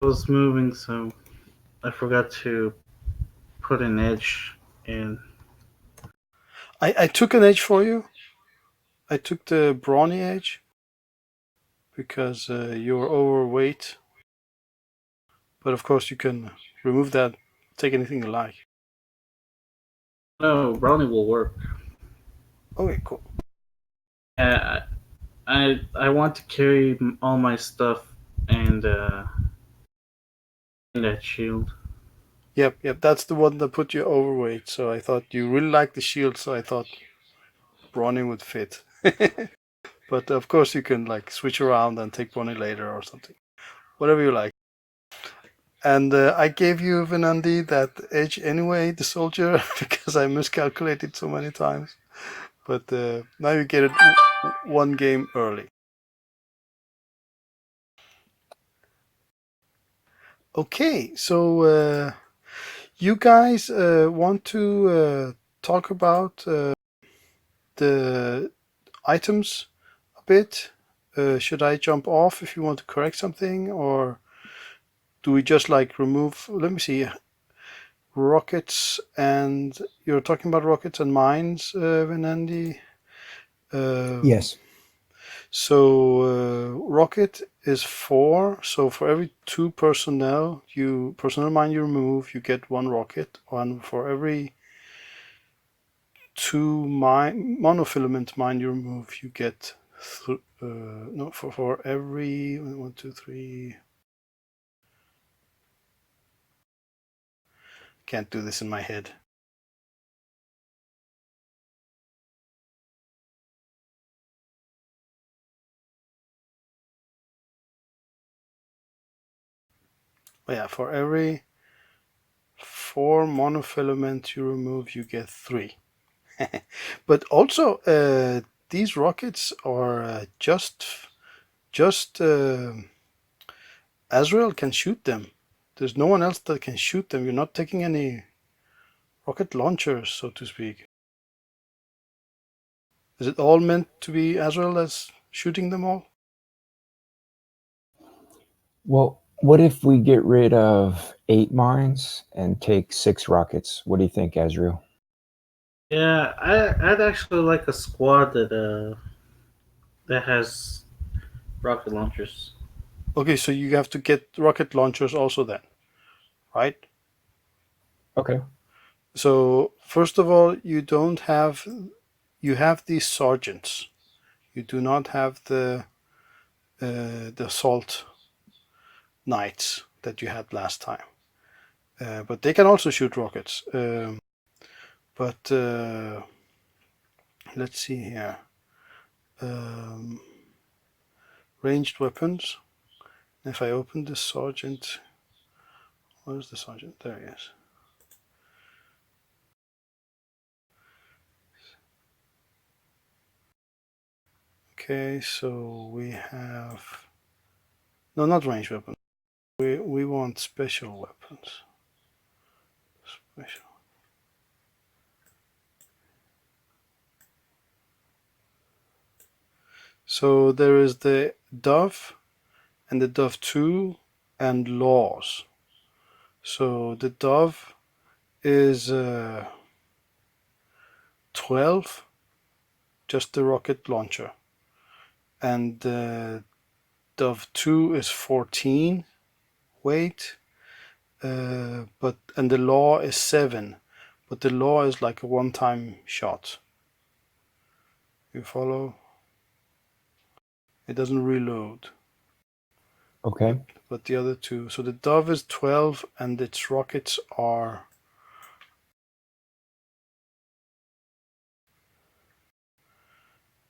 I was moving, so I forgot to put an edge in. I took an edge for you. I took the brawny edge because you're overweight. But of course, you can remove that, take anything you like. No, brownie will work. Okay, cool. Uh, I want to carry all my stuff and in that shield. Yep. That's the one that put you overweight. So I thought you really liked the shield, so I thought brawny would fit. But of course, you can like switch around and take brawny later or something, whatever you like. And I gave you Venandi that edge anyway, the soldier, because I miscalculated so many times. But now you get it one game early. Okay, so you guys want to talk about the items a bit? Should I jump off if you want to correct something, or do we just like remove? Let me see. Rockets, and you're talking about rockets and mines, Venandi. Yes. So rocket is 4. So for every 2 personnel mine you remove, you get 1 rocket. And for every 2 monofilament mine you remove, you get no, for every 1, 2, 3. Can't do this in my head. Oh yeah, for every 4 monofilament you remove, you get 3. But also, these rockets are just Azrael can shoot them. There's no one else that can shoot them. You're not taking any rocket launchers, so to speak. Is it all meant to be Azrael that's shooting them all? Well, what if we get rid of 8 mines and take 6 rockets? What do you think, Azrael? Yeah, I'd actually like a squad that has rocket launchers. Okay, so you have to get rocket launchers also then, right? Okay. So first of all, you have these sergeants. You do not have the assault knights that you had last time. But they can also shoot rockets. But let's see here. Um, Ranged weapons. If I open the sergeant, where's the sergeant? There he is. Okay, so we have no, not ranged weapons. We want special weapons. Special. So there is the Dove and the Dove 2 and Laws. So the Dove is 12, just the rocket launcher. And the Dove 2 is 14 weight, and the Law is 7. But the Law is like a one-time shot. You follow? It doesn't reload. Okay. But the other two. So the Dove is 12 and its rockets are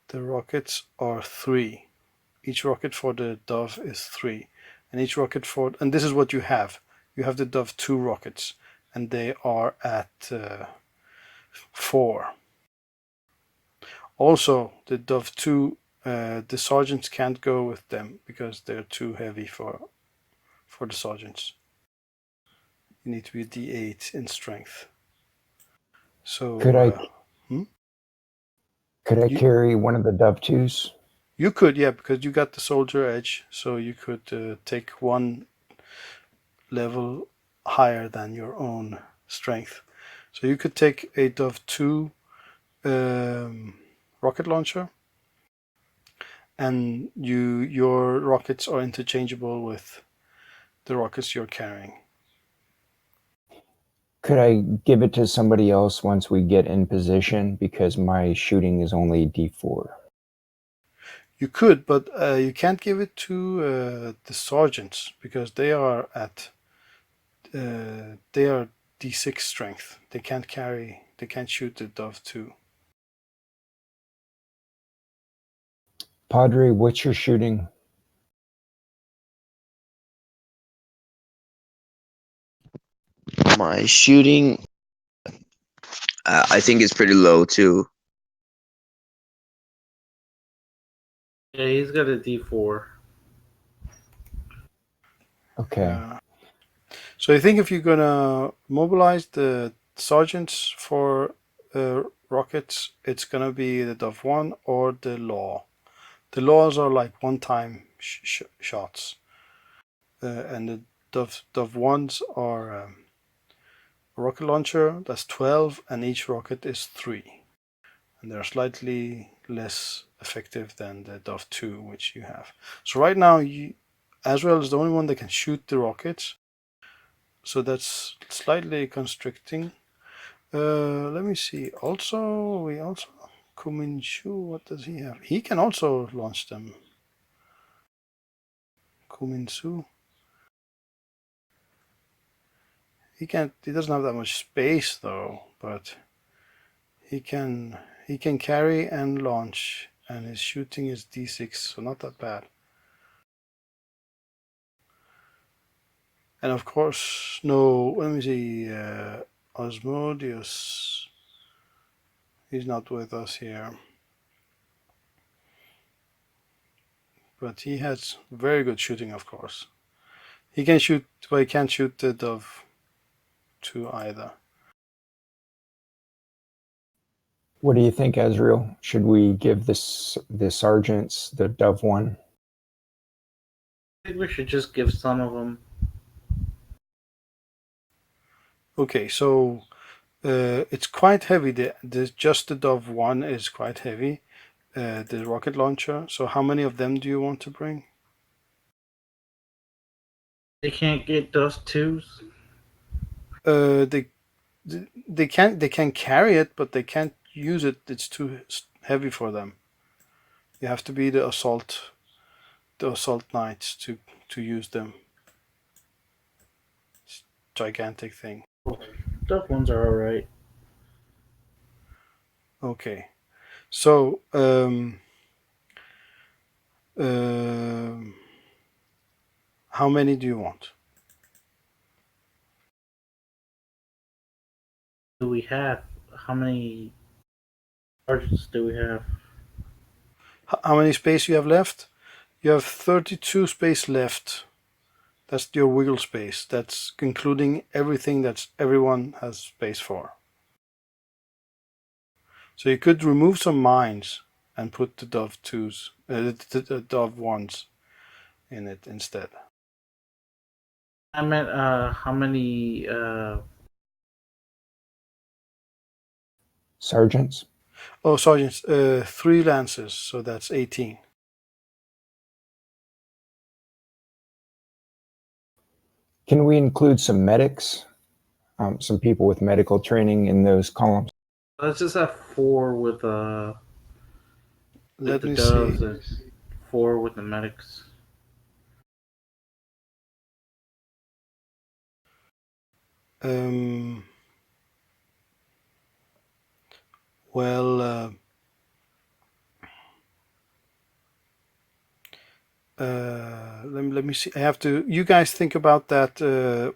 the rockets are 3. Each rocket for the Dove is 3. And each rocket for and this is what you have. You have the Dove 2 rockets and they are at 4. Also, the Dove 2 the sergeants can't go with them because they're too heavy for the sergeants. You need to be D8 in strength. So Could I could I you carry one of the Dove 2s? you could, yeah, because you got the soldier edge, so you could take one level higher than your own strength. So you could take a Dove 2 rocket launcher, and your rockets are interchangeable with the rockets you're carrying. Could I give it to somebody else once we get in position because my shooting is only D4? You could, but you can't give it to the sergeants because they are D6 strength. They can't shoot the Dove 2. Padre, what's your shooting? My shooting, I think it's pretty low too. Yeah, he's got a D4. Okay. So I think if you're gonna mobilize the sergeants for rockets, it's gonna be the Dove 1 or the Law. The Laws are like one-time shots, and the Dove 1s are a rocket launcher. That's 12, and each rocket is 3. And they're slightly less effective than the Dove 2, which you have. So right now, Azrael is the only one that can shoot the rockets. So that's slightly constricting. Let me see. We also Kumin Shu. What does he have? He can also launch them. Kumin Su. He can't. He doesn't have that much space though, but he can carry and launch, and his shooting is D6, so not that bad. And of course, no. Let me see. Osmodius. He's not with us here. But he has very good shooting, of course. He can shoot, but he can't shoot the Dove 2 either. What do you think, Azrael? Should we give the sergeants the Dove 1? I think we should just give some of them. Okay, so it's quite heavy. Just the Dove 1 is quite heavy. The rocket launcher. So how many of them do you want to bring? They can't get Dove 2s. They can carry it, but they can't use it. It's too heavy for them. You have to be the assault knights to use them. It's a gigantic thing. Dove 1s are alright. Okay, so how many do you want? Do we have? How many sergeants do we have? How many space you have left? You have 32 space left. That's your wiggle space. That's including everything that everyone has space for. So you could remove some mines and put the Dove 2s, the Dove 1s in it instead. I meant how many Sergeants? Oh, sergeants, 3 lances, so that's 18. Can we include some medics? Some people with medical training in those columns? let's just have 4 with Let the me doves see. and 4 with the medics. Well, let me see. I have to. You guys think about that.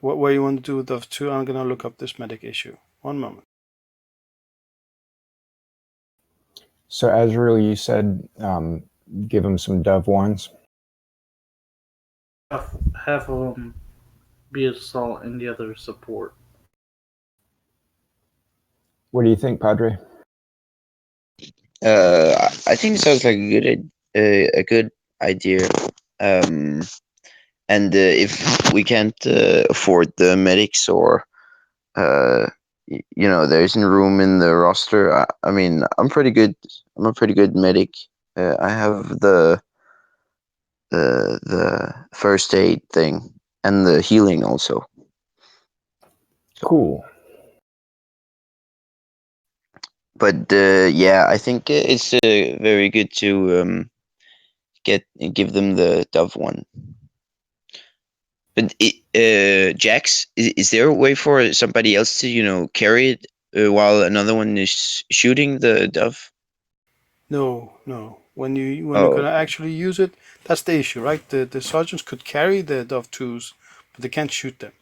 Where you want to do with Dove 2? I'm gonna look up this medic issue. One moment. So, Azrael, you said give them some Dove 1s? Half of them be assault and the other support. What do you think, Padre? I think it sounds like a good idea. And if we can't afford the medics, or there isn't room in the roster. I mean, I'm pretty good. I'm a pretty good medic. I have the first aid thing and the healing also. Cool. But yeah, I think it's very good to give them the Dove one. But Jax, is there a way for somebody else to carry it while another one is shooting the Dove? No, no. When you're Oh, gonna actually use it, that's the issue, right? The sergeants could carry the Dove 2s, but they can't shoot them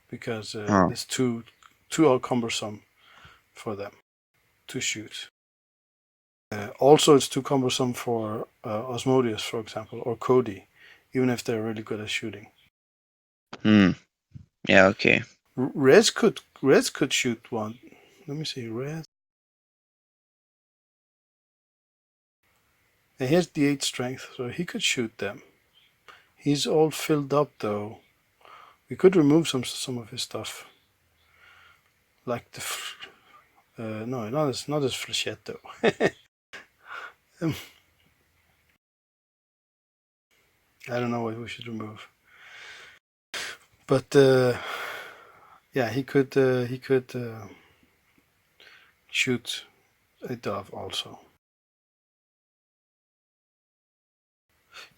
because oh, it's too all cumbersome for them to shoot. Also, it's too cumbersome for Osmodius, for example, or Cody, even if they're really good at shooting. yeah, okay. Rez could shoot one. Let me see, Rez. And he has the 8 strength, so he could shoot them. He's all filled up though. We could remove some of his stuff, like the no, not his flechette though. I don't know what we should remove, but yeah, he could shoot a dove also.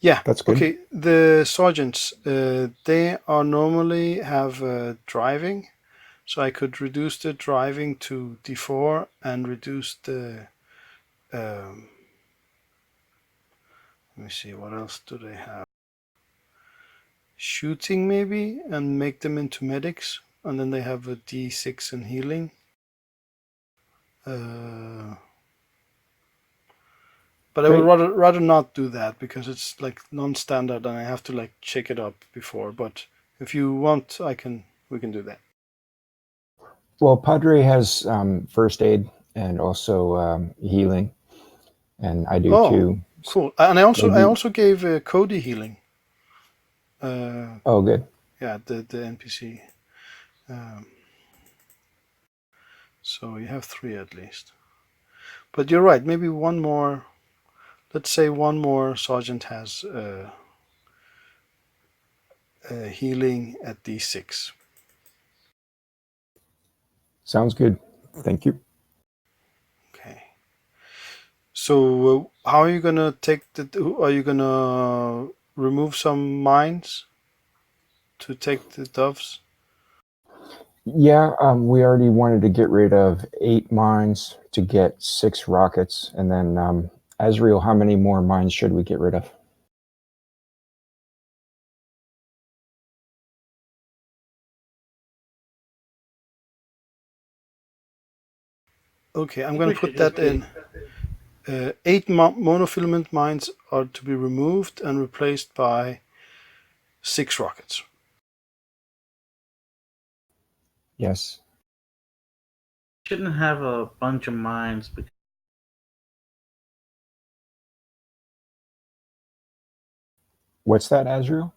Yeah. That's good. Okay. The sergeants, they are normally have driving, so I could reduce the driving to D4 and reduce the. Let me see. What else do they have? Shooting maybe, and make them into medics, and then they have a D6 in healing. But I would rather not do that because it's like non-standard and I have to like check it up before. But if you want, we can do that. Well, Padre has first aid and also healing, and I do Oh, too. cool! And I Maybe. also gave Cody healing. Oh, good. Yeah, the NPC. So you have 3 at least. But you're right. Maybe one more. Let's say one more sergeant has healing at D6. Sounds good. Thank you. Okay. So how are you gonna take are you gonna remove some mines to take the doves? Yeah, we already wanted to get rid of 8 mines to get 6 rockets, and then Azrael, how many more mines should we get rid of? Okay, I'm I gonna think we should put just that in. 8 monofilament mines are to be removed and replaced by 6 rockets. Yes. shouldn't have a bunch of mines because What's that, Azrael?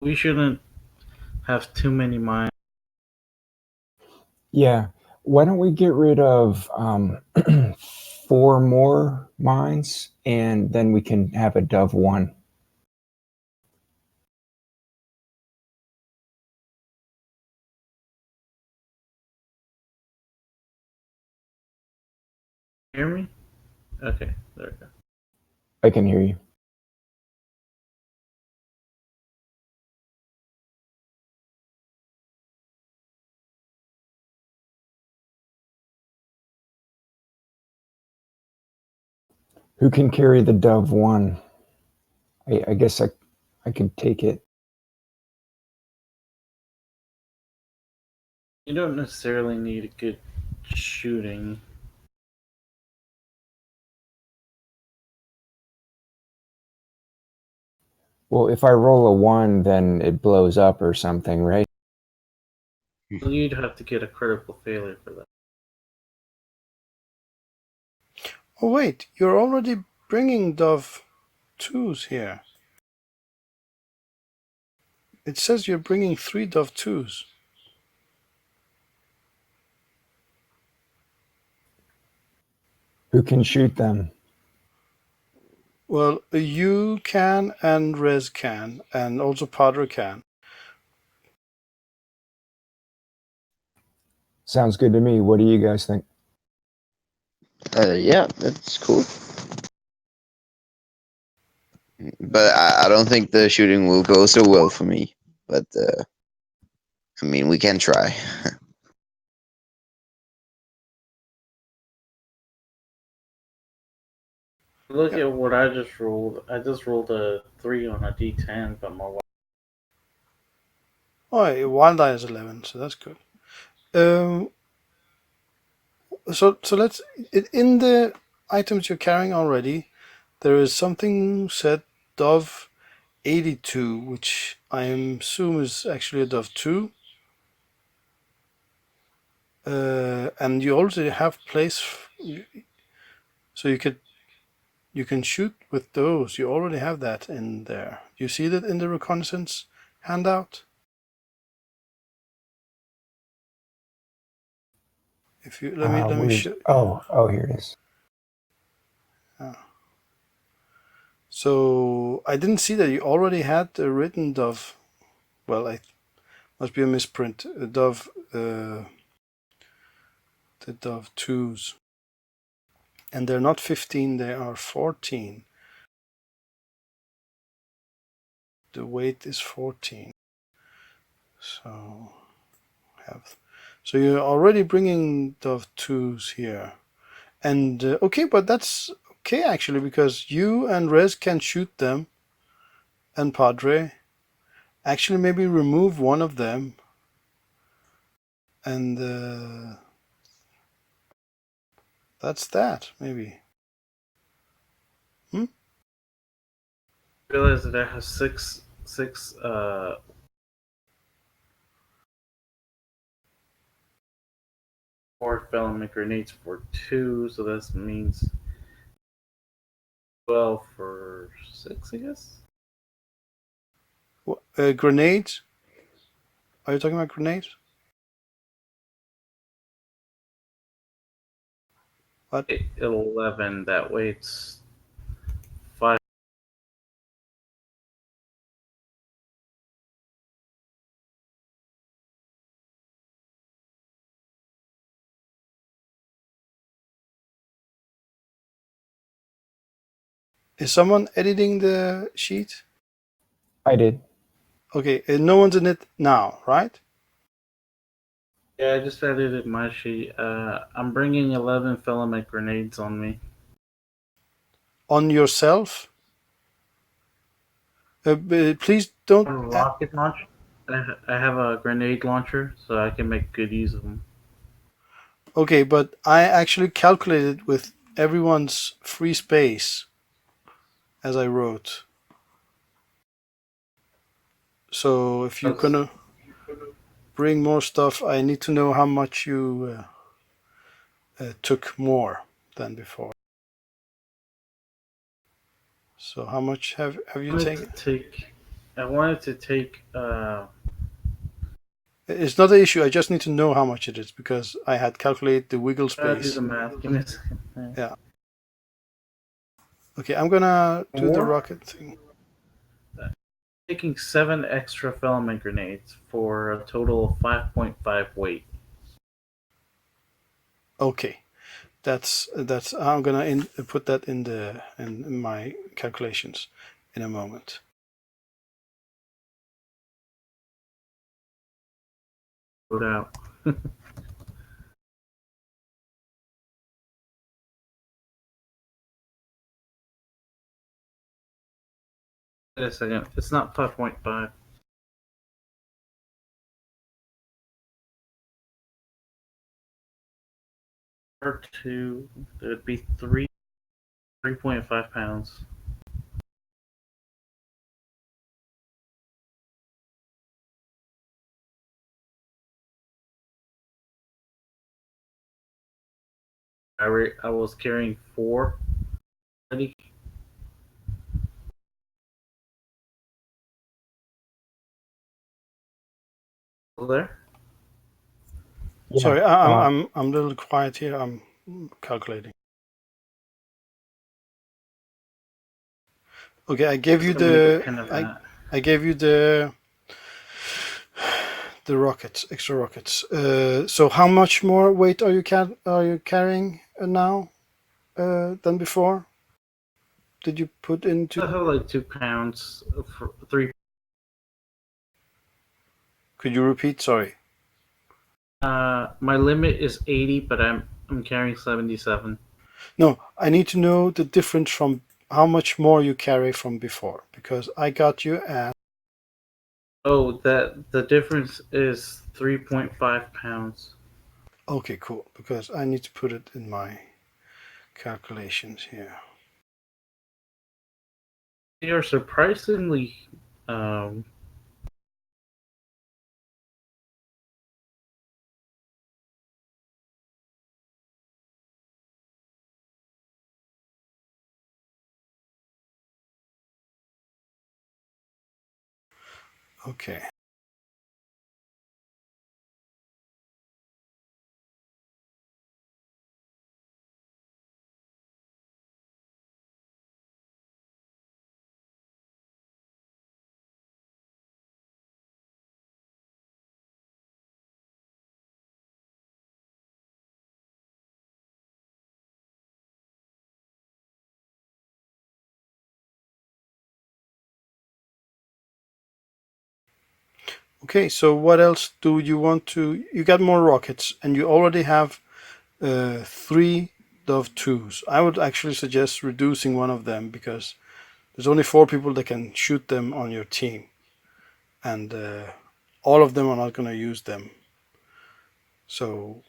we shouldn't have too many mines. Yeah. Why don't we get rid of 4 more mines, and then we can have a Dove 1. Hear me? Okay, there we go. I can hear you. Who can carry the Dove 1? I guess I could take it. You don't necessarily need a good shooting. Well, if I roll a 1, then it blows up or something, right? You'd have to get a critical failure for that. Oh wait, you're already bringing Dove 2s here. It says you're bringing 3 Dove 2s. Who can shoot them? Well, you can, and Rez can, and also Padre can. Sounds good to me. What do you guys think? Yeah, that's cool. But I don't think the shooting will go so well for me. But I mean, we can try. Look Yeah. at what I just rolled. I just rolled a 3 on a d10, but my Oh, wild die is 11, so that's good. So let's in the items you're carrying already, there is something said Dove 82, which I assume is actually a Dove 2. And you already have place, so you can shoot with those. You already have that in there. You see that in the reconnaissance handout? If you let me show. Oh, here it is. So I didn't see that you already had the written Dove. Well, I must be a misprint. Dove, the Dove 2s, and they're not 15; they are 14. The weight is 14. So so you're already bringing Dove 2s here, and okay, but that's okay actually, because you and Rez can shoot them, and Padre. Actually, maybe remove one of them, and that's that, maybe. realized that I have six 4 filament grenades for 2, so that means 12 for 6, I guess. Grenades? Are you talking about grenades? What? 11. That way it's 5. Is someone editing the sheet? I did. Okay, no one's in it now, right? Yeah, I just edited my sheet. I'm bringing 11 filament grenades on me. On yourself? Please don't. On rocket launch. I have a grenade launcher, so I can make good use of them. Okay, but I actually calculated with everyone's free space as I wrote. So if you're gonna bring more stuff, I need to know how much you took more than before. So how much have you taken? I wanted to take. It's not the issue. I just need to know how much it is, because I had calculated the wiggle I'll do space. the math. Give me a second. Yeah. Okay, I'm gonna do the More? rocket thing. Taking 7 extra filament grenades for a total of 5.5 weight. Okay, that's. I'm gonna put that in my calculations in a moment. Put out. Wait a second. It's not 5.5. Or 2. It would be 3.5 pounds. I was carrying 4 already. there? Sorry, Yeah. I'm a little quiet here. I'm calculating. Okay, I gave Just you gonna make a the pin of that. I gave you the rockets, extra rockets. So how much more weight are you carrying now than before? Did you put into? I have like 2 pounds, for 3. Could you repeat? Sorry. My limit is 80, but I'm carrying 77. No, I need to know the difference from how much more you carry from before, because I got you at. Oh, that the difference is 3.5 pounds. Okay, cool. Because I need to put it in my calculations here. They are surprisingly um, Okay. Okay, so what else do you want to? You got more rockets, and you already have 3 Dove 2s. I would actually suggest reducing one of them because there's only 4 people that can shoot them on your team, and all of them are not going to use them. So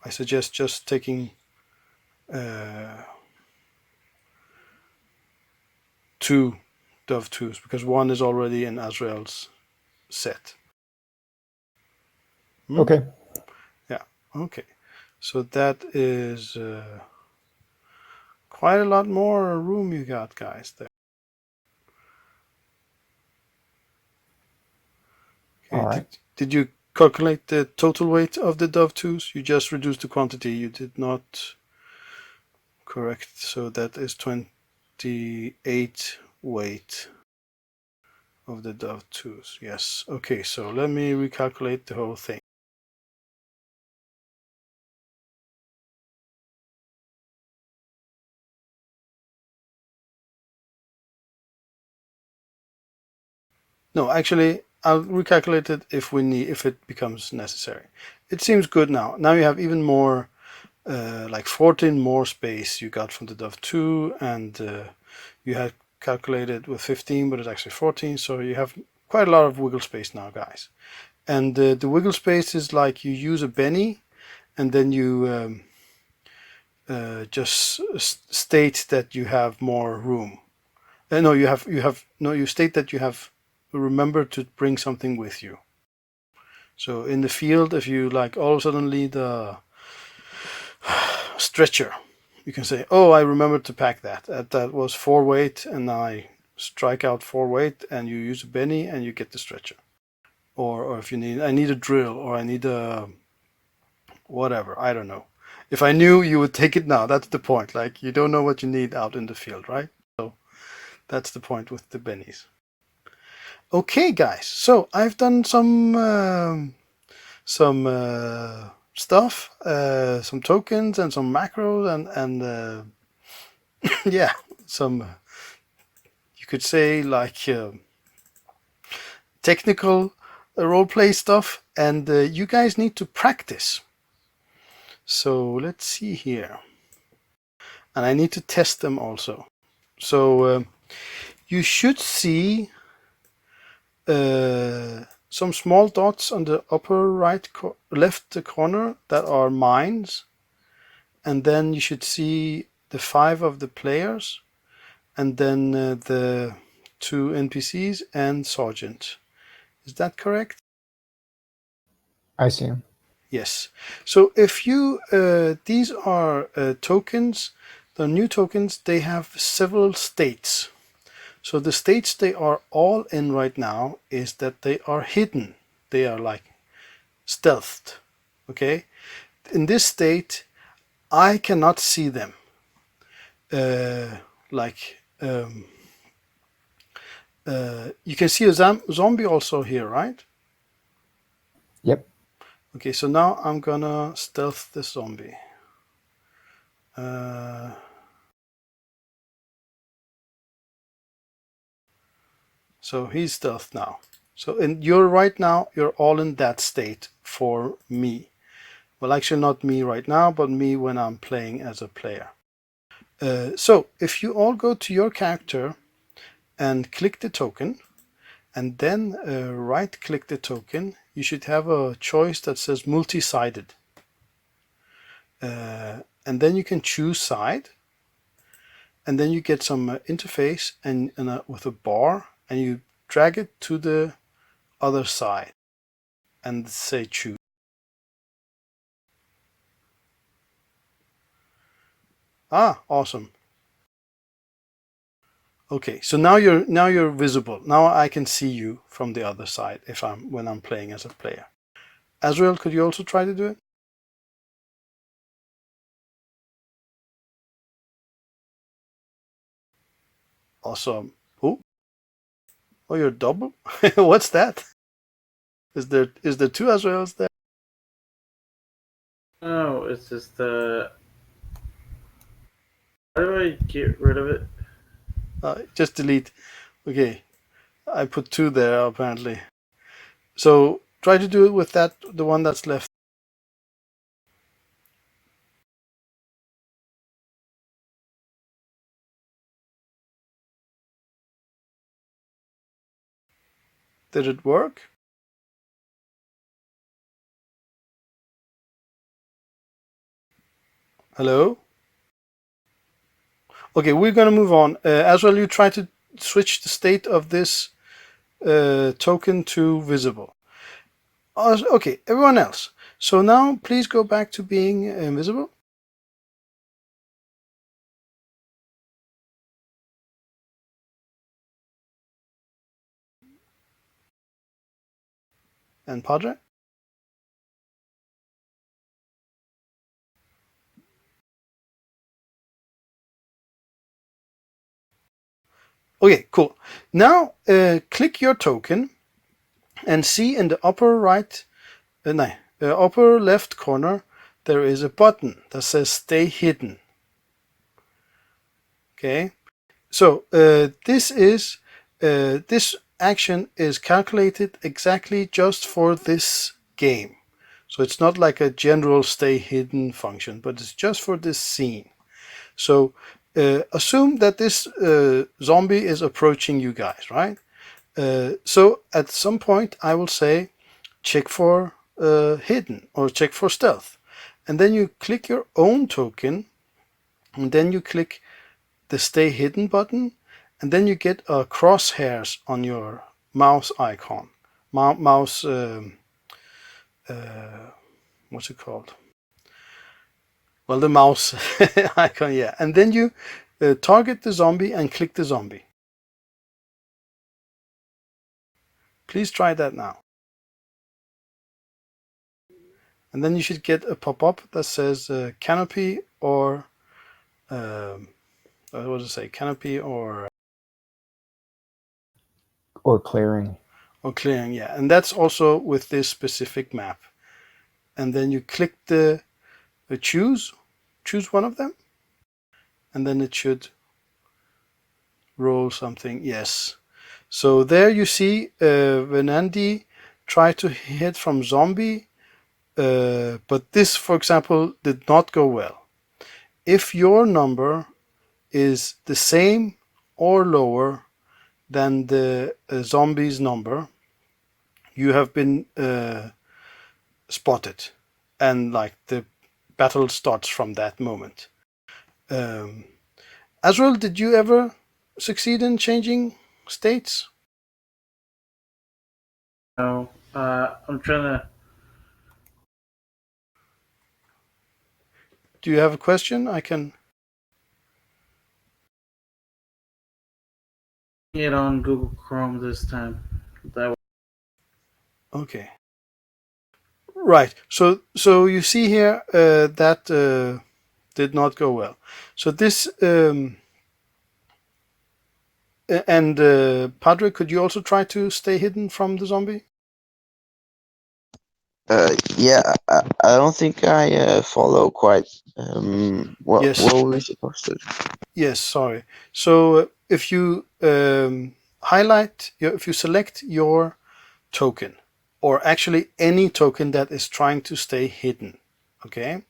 I suggest just taking 2 Dove 2s because one is already in Azrael's set. Okay. Yeah, okay. So that is quite a lot more room you got, guys, there. All Okay, right. did you calculate the total weight of the Dove 2s? You just reduced the quantity. You did not correct. So that is 28 weight of the Dove 2s. Yes. Okay, so let me recalculate the whole thing. No, actually, I'll recalculate it if it becomes necessary. It seems good now. Now you have even more, like 14 more space you got from the Dove 2, and you had calculated with 15, but it's actually 14, so you have quite a lot of wiggle space now, guys. And the wiggle space is like you use a Benny, and then you just state that you have more room. No, you state that you have remember to bring something with you. So in the field, if you like all of a sudden need a stretcher, you can say, "Oh, I remembered to pack that. That was 4 weight, and I strike out 4 weight, and you use a Benny, and you get the stretcher." Or if you need, I need a drill, or I need a whatever. I don't know. If I knew, you would take it now. That's the point. Like you don't know what you need out in the field, right? So that's the point with the bennies. Okay, guys. So I've done some stuff, some tokens and some macros and yeah, some you could say like technical roleplay stuff, and you guys need to practice. So let's see here, and I need to test them also. So you should see some small dots on the upper left corner that are mines, and then you should see the 5 of the players, and then the 2 NPCs and Sergeant. Is that correct? I see him. Yes. So if you these are tokens, the new tokens, they have several states. So the states they are all in right now is that they are hidden. They are like stealthed. Okay, in this state, I cannot see them. You can see a zombie also here, right? Yep. Okay, so now I'm gonna stealth the zombie. So he's stealth now. So you're all in that state for me. Well, actually not me right now, but me when I'm playing as a player. So if you all go to your character and click the token, and then right click the token, you should have a choice that says multi-sided. And then you can choose side, and then you get some interface and with a bar, and you drag it to the other side and say choose. Awesome. Okay, so now you're visible. Now I can see you from the other side when I'm playing as a player. Azrael, could you also try to do it? Awesome. Oh, you're double? What's that? Is there two Azraels there? No, it's just how do I get rid of it? Just delete. Okay, I put two there apparently. So try to do it with the one that's left. Did it work? Hello? Okay, we're gonna move on. Azrael, you try to switch the state of this token to visible. Okay, everyone else. So now please go back to being invisible. And Padre? Okay, cool. Now click your token and see in the upper left corner there is a button that says stay hidden. Okay, so this action is calculated exactly just for this game. So it's not like a general stay hidden function, but it's just for this scene. So assume that this zombie is approaching you guys, right? So at some point I will say check for hidden or check for stealth. And then you click your own token, and then you click the stay hidden button, and then you get a crosshairs on your mouse icon. Mouse, what's it called? Well, the mouse icon, yeah. And then you target the zombie and click the zombie. Please try that now. And then you should get a pop-up that says canopy or what does it say? Canopy or Clearing. or clearing, yeah. And that's also with this specific map. And then you click the choose one of them, and then it should roll something. Yes. So there you see when Andy tried to hit from zombie, but this, for example, did not go well. If your number is the same or lower than the zombie's number, you have been spotted, and like the battle starts from that moment. Azrael, did you ever succeed in changing states? No, I'm trying to. Do you have a question? I can. It on Google Chrome this time. That Okay. Right. So you see here that did not go well. So this and Padre, could you also try to stay hidden from the zombie? Yeah, I don't think I follow quite. Yes. What were we supposed to do? Yes. Sorry. So if you if you select your token, or actually any token that is trying to stay hidden, okay,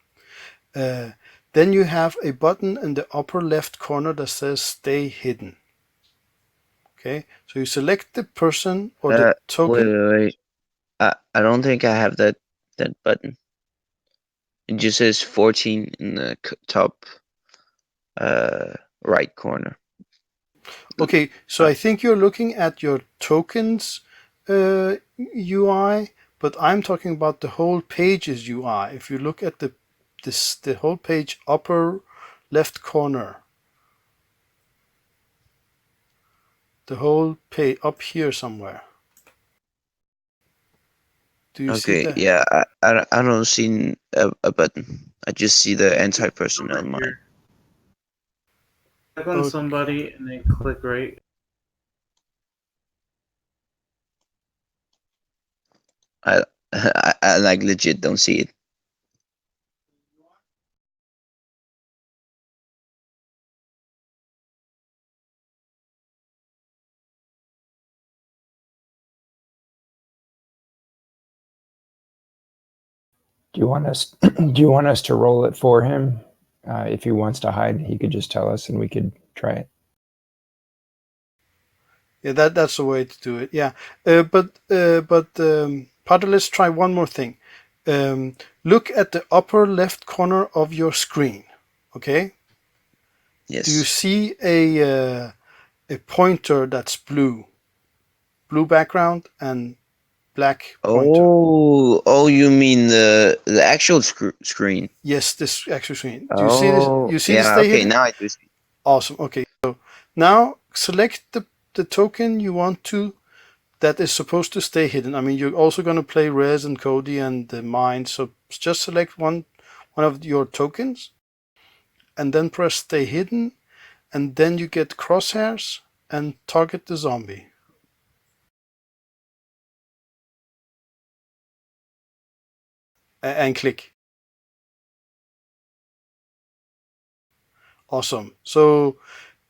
then you have a button in the upper left corner that says "Stay Hidden." Okay, so you select the person or the Wait, token. wait, wait. I don't think I have that button. It just says 14 in the top uh right corner. Okay, so Uh, I think you're looking at your tokens UI, but I'm talking about the whole page's UI. If you look at the whole page upper left corner, the whole page up here somewhere. Do you see okay, that? yeah, I don't see a button. I just see the anti-personnel Over mine. here. Click on Okay. somebody and then click right. I, I like legit don't see it. Do you want us? Do you want us to roll it for him? If he wants to hide, he could just tell us, and we could try it. Yeah, that's the way to do it. Yeah, Padre, let's try one more thing. Look at the upper left corner of your screen. Okay. Do you Yes. see a pointer that's blue background and black pointer? Oh, you mean the actual screen? Yes, this actual screen. Do you see this? Oh, You see the yeah. stay Okay, hidden? now I do see. Awesome. Okay, so now select the token you want to that is supposed to stay hidden. I mean, you're also going to play Rez and Cody and the Mind, so just select one of your tokens and then press stay hidden, and then you get crosshairs and target the zombie and click. Awesome. So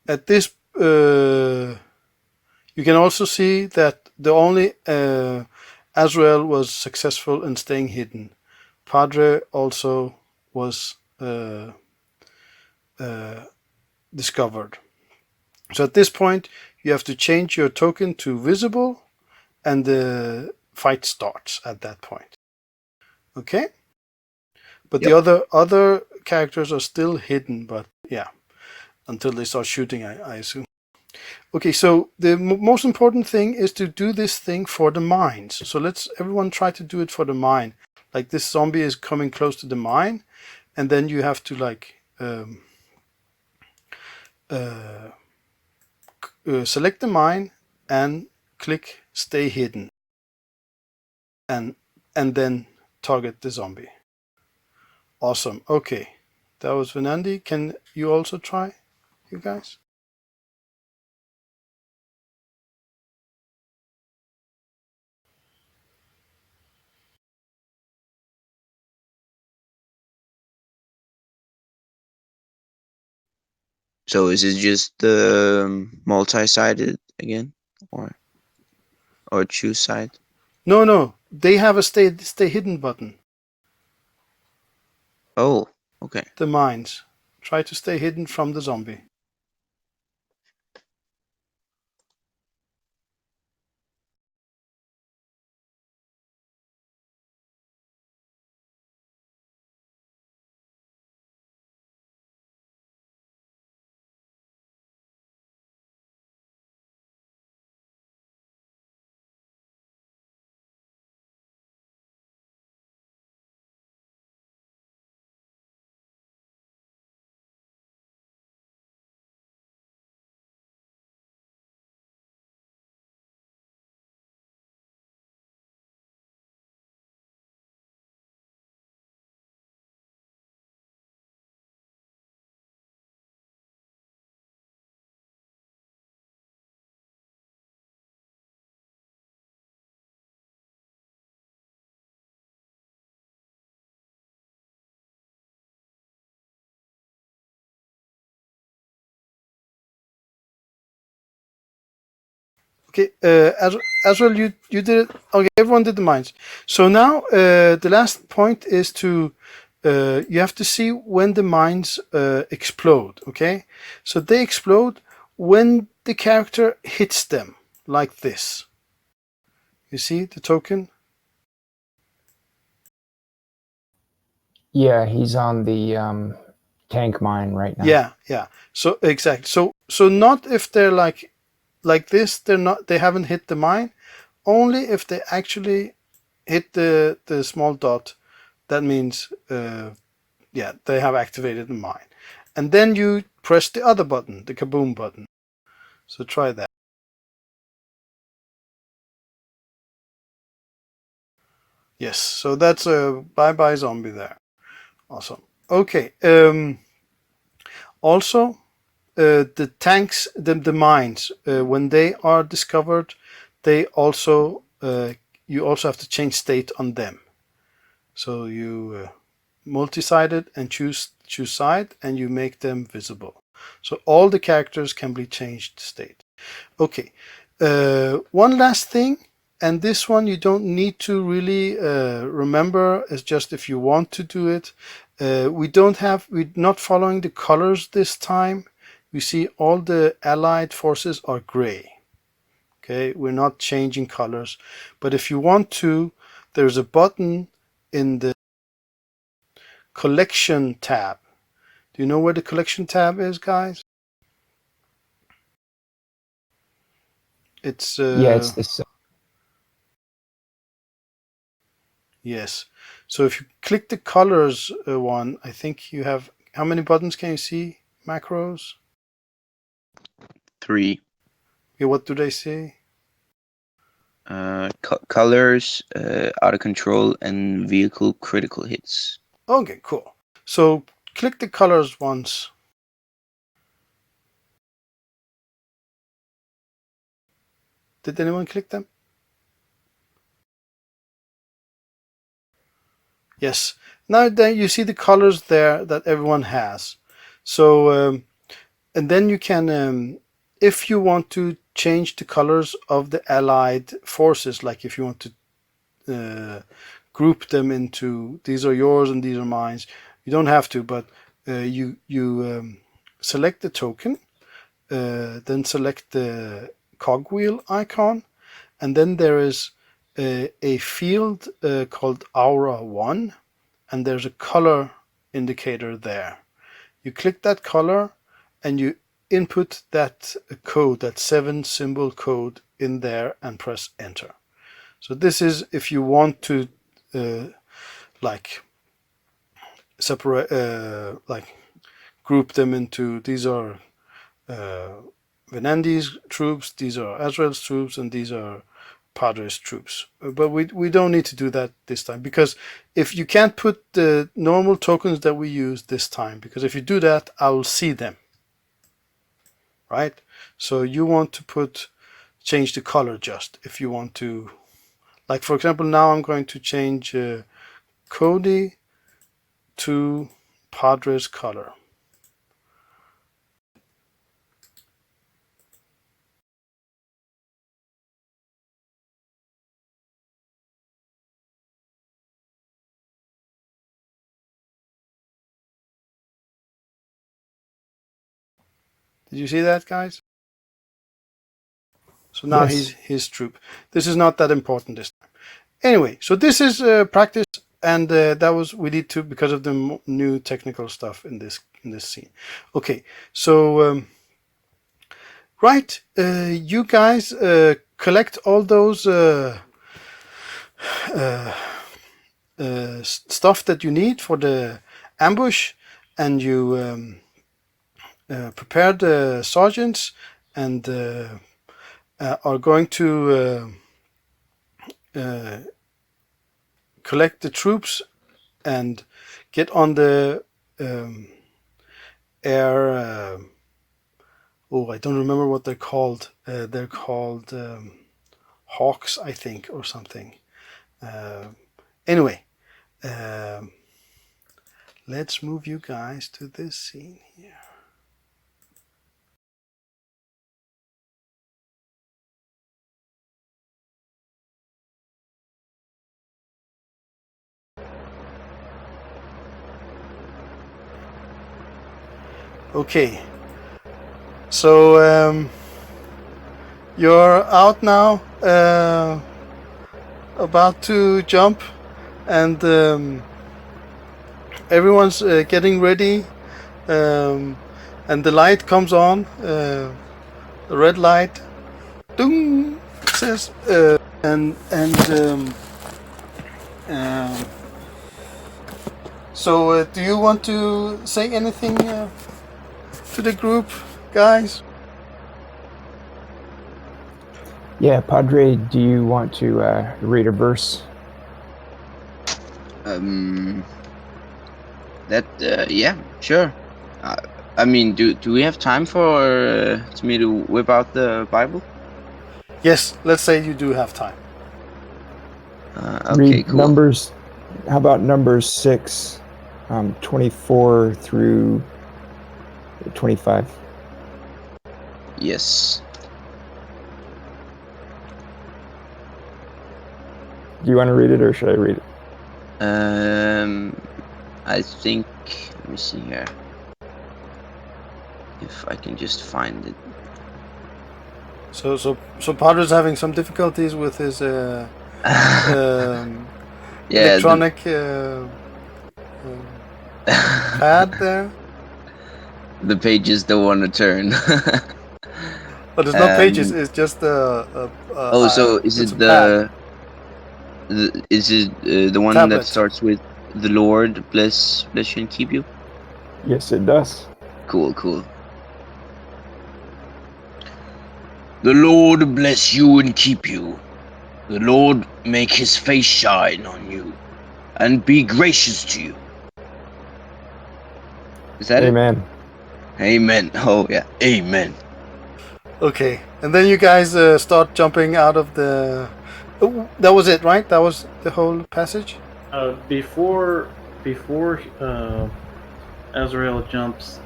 at this, you can also see that the only Azrael was successful in staying hidden. Padre also was discovered. So at this point, you have to change your token to visible, and the fight starts at that point. Okay? But the Yep. other characters are still hidden, but yeah, until they start shooting, I assume. Okay, so the most important thing is to do this thing for the mines. So let's everyone try to do it for the mine. Like this zombie is coming close to the mine, and then you have to like select the mine and click stay hidden, and then target the zombie. Awesome. Okay, that was Venandi. Can you also try, you guys? So is it just multi-sided again, or choose side? No, they have a stay hidden button. Oh, okay. The mines. Try to stay hidden from the zombie. Okay, as well, you did it. Okay, everyone did the mines. So now the last point is to you have to see when the mines explode. Okay, so they explode when the character hits them, like this. You see the token? Yeah, he's on the tank mine right now. Yeah. So exactly. So not if they're like this. They're not. They haven't hit the mine. Only if they actually hit the small dot. That means yeah, they have activated the mine. And then you press the other button, the kaboom button. So try that. Yes, so that's a bye-bye zombie there. Awesome. Okay. Also, the tanks, the mines, when they are discovered, they also you also have to change state on them. So you multi-sided and choose side, and you make them visible. So all the characters can be changed state. Okay. One last thing, and this one you don't need to really remember. It's just if you want to do it. We're not following the colors this time. You see all the allied forces are gray. Okay, we're not changing colors. But if you want to, there's a button in the collection tab. Do you know where the collection tab is, guys? It's Yeah, it's this. yes. So if you click the colors one, I think you have, how many buttons can you see? Macros? 3. Okay, what do they say? Colors, out of control, and vehicle critical hits. Okay, cool. So click the colors once. Did anyone click them? Yes. Now then you see the colors there that everyone has. So and then you can if you want to change the colors of the allied forces, like if you want to group them into these are yours and these are mine, you don't have to, but you select the token, then select the cogwheel icon, and then there is a field called Aura 1, and there's a color indicator there. You click that color and you input that code, that 7-symbol code in there, and press enter. So this is if you want to like separate, like group them into, these are Venandi's troops, these are Azrael's troops, and these are Padre's troops. But we don't need to do that this time, because if you can't put the normal tokens that we use this time, because if you do that, I will see them. Right? So you want to change the color just if you want to, like for example, now I'm going to change Cody to Padre's color. Did you see that, guys? So now Yes. he's his troop. This is not that important this time. Anyway, so this is practice, and that was we need to because of the new technical stuff in this scene. Okay, so right, you guys collect all those stuff that you need for the ambush, and you prepare the sergeants, and are going to collect the troops and get on the air. I don't remember what they're called. They're called hawks, I think, or something. Anyway, let's move you guys to this scene here. Okay. So you're out now, about to jump, and everyone's getting ready. And the light comes on, the red light. Ding, it says, and so do you want to say anything to the group, guys? Yeah, Padre, do you want to read a verse? Yeah, sure. I mean, do we have time for me to whip out the Bible? Yes, let's say you do have time. Okay, Read cool. Numbers. How about Numbers 6, 24 through 25? Yes. Do you want to read it or should I read it? I think. Let me see here. If I can just find it. So Padre's having some difficulties with his Yeah. electronic pad there. The pages don't want to turn. But there's no pages. um. It's just Oh, so is it's it a pad the one that tablet. starts with the Lord bless you and keep you? Yes, it does. Cool, cool. The Lord bless you and keep you. The Lord make his face shine on you and be gracious to you. Is that it? Amen. Amen. Oh yeah. Amen. Okay, and then you guys start jumping out of the. Oh, that was it, right? That was the whole passage. Before Azrael jumps,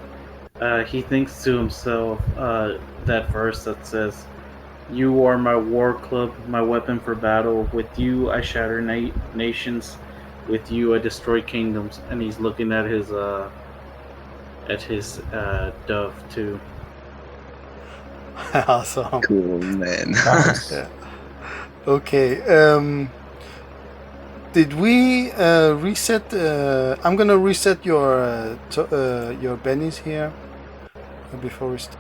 he thinks to himself that verse that says, "You are my war club, my weapon for battle. With you, I shatter nations. With you, I destroy kingdoms." And he's looking at his dove too. Awesome. Cool, man. Nice. Yeah. Okay. Did we reset? I'm gonna reset your bennies here before we start.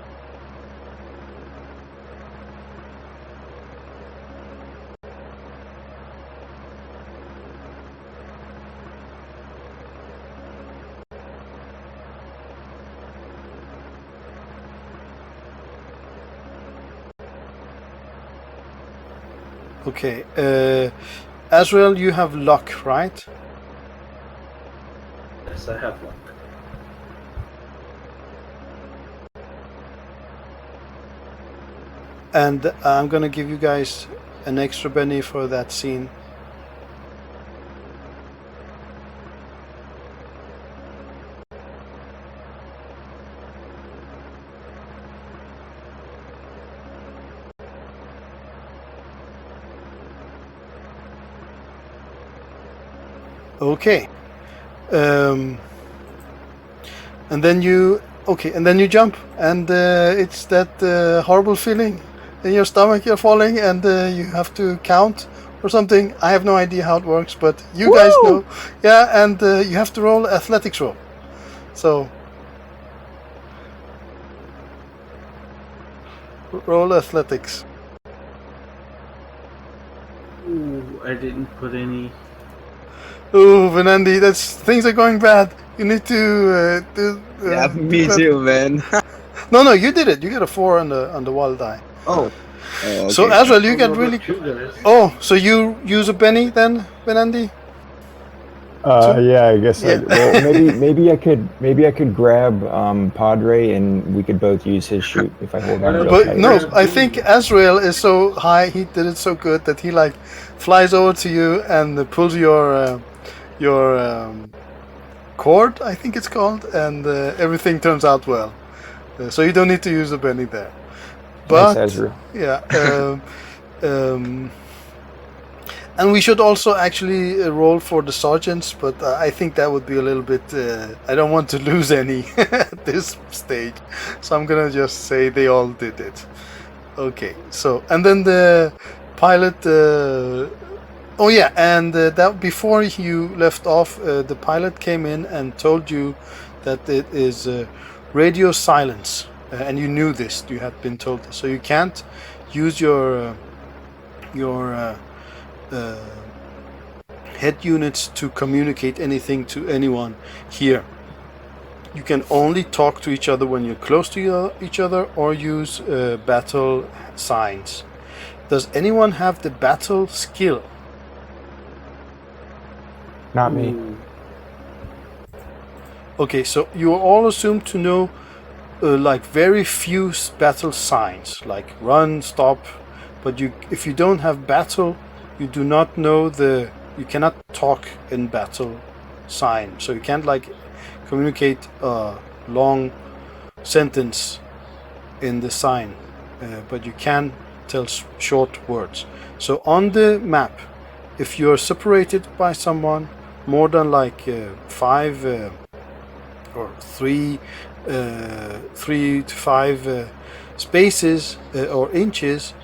Okay. Azrael, you have luck, right? Yes, I have luck. And I'm gonna give you guys an extra benny for that scene. Okay. Um, and then you jump, and it's that horrible feeling in your stomach. You're falling, and you have to count or something. I have no idea how it works, but you guys Woo! know. Yeah, and you have to roll athletics roll. So roll athletics. Ooh, I didn't put any. Ooh, Venandi, things are going bad. You need to Yeah, do me that. too, man. No, you did it. You got a 4 on the wild die. Oh. Oh, So okay. Azrael, you I don't get know really. about you guys. Oh, so you use a penny then, Venandi? Yeah, I guess Yeah. well, maybe I could grab Padre and we could both use his shoot if I hold Why on don't real you But tight. no, grab I think me? Azrael is so high. He did it so good that he like flies over to you and pulls your cord, I think it's called, and everything turns out well. So you don't need to use a penny there. Thanks, But Ezra. yeah, um, And we should also actually roll for the sergeants, but I think that would be a little bit. I don't want to lose any at this stage, so I'm gonna just say they all did it. Okay, so and then the pilot. Oh yeah, and that before you left off, the pilot came in and told you that it is radio silence, and you knew this. You had been told this, so you can't use your head units to communicate anything to anyone here. You can only talk to each other when you're close to each other, or use battle signs. Does anyone have the battle skill? Not me. Ooh. Okay, so you are all assumed to know like very few battle signs, like run, stop. But if you don't have battle, you do not know you cannot talk in battle sign. So you can't like communicate a long sentence in the sign, but you can tell short words. So on the map, if you're separated by someone more than like 5 or 3 to 5 spaces or inches,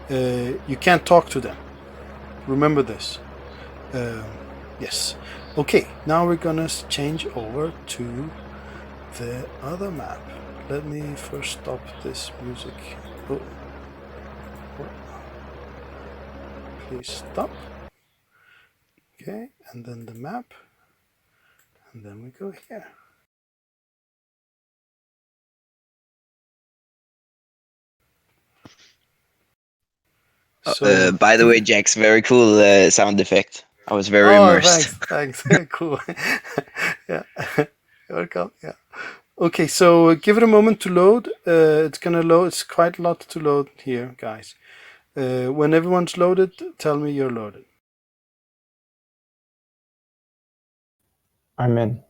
you can't talk to them. Remember this. Yes. Okay, now we're gonna change over to the other map. Let me first stop this music. Oh. Please stop. Okay, and then the map. And then we go here. So, By the way, Jax, very cool sound effect. I was very oh, immersed. thanks. Cool. Yeah, welcome. Yeah. Okay, so give it a moment to load. It's gonna load. It's quite a lot to load here, guys. When everyone's loaded, tell me you're loaded. I'm in.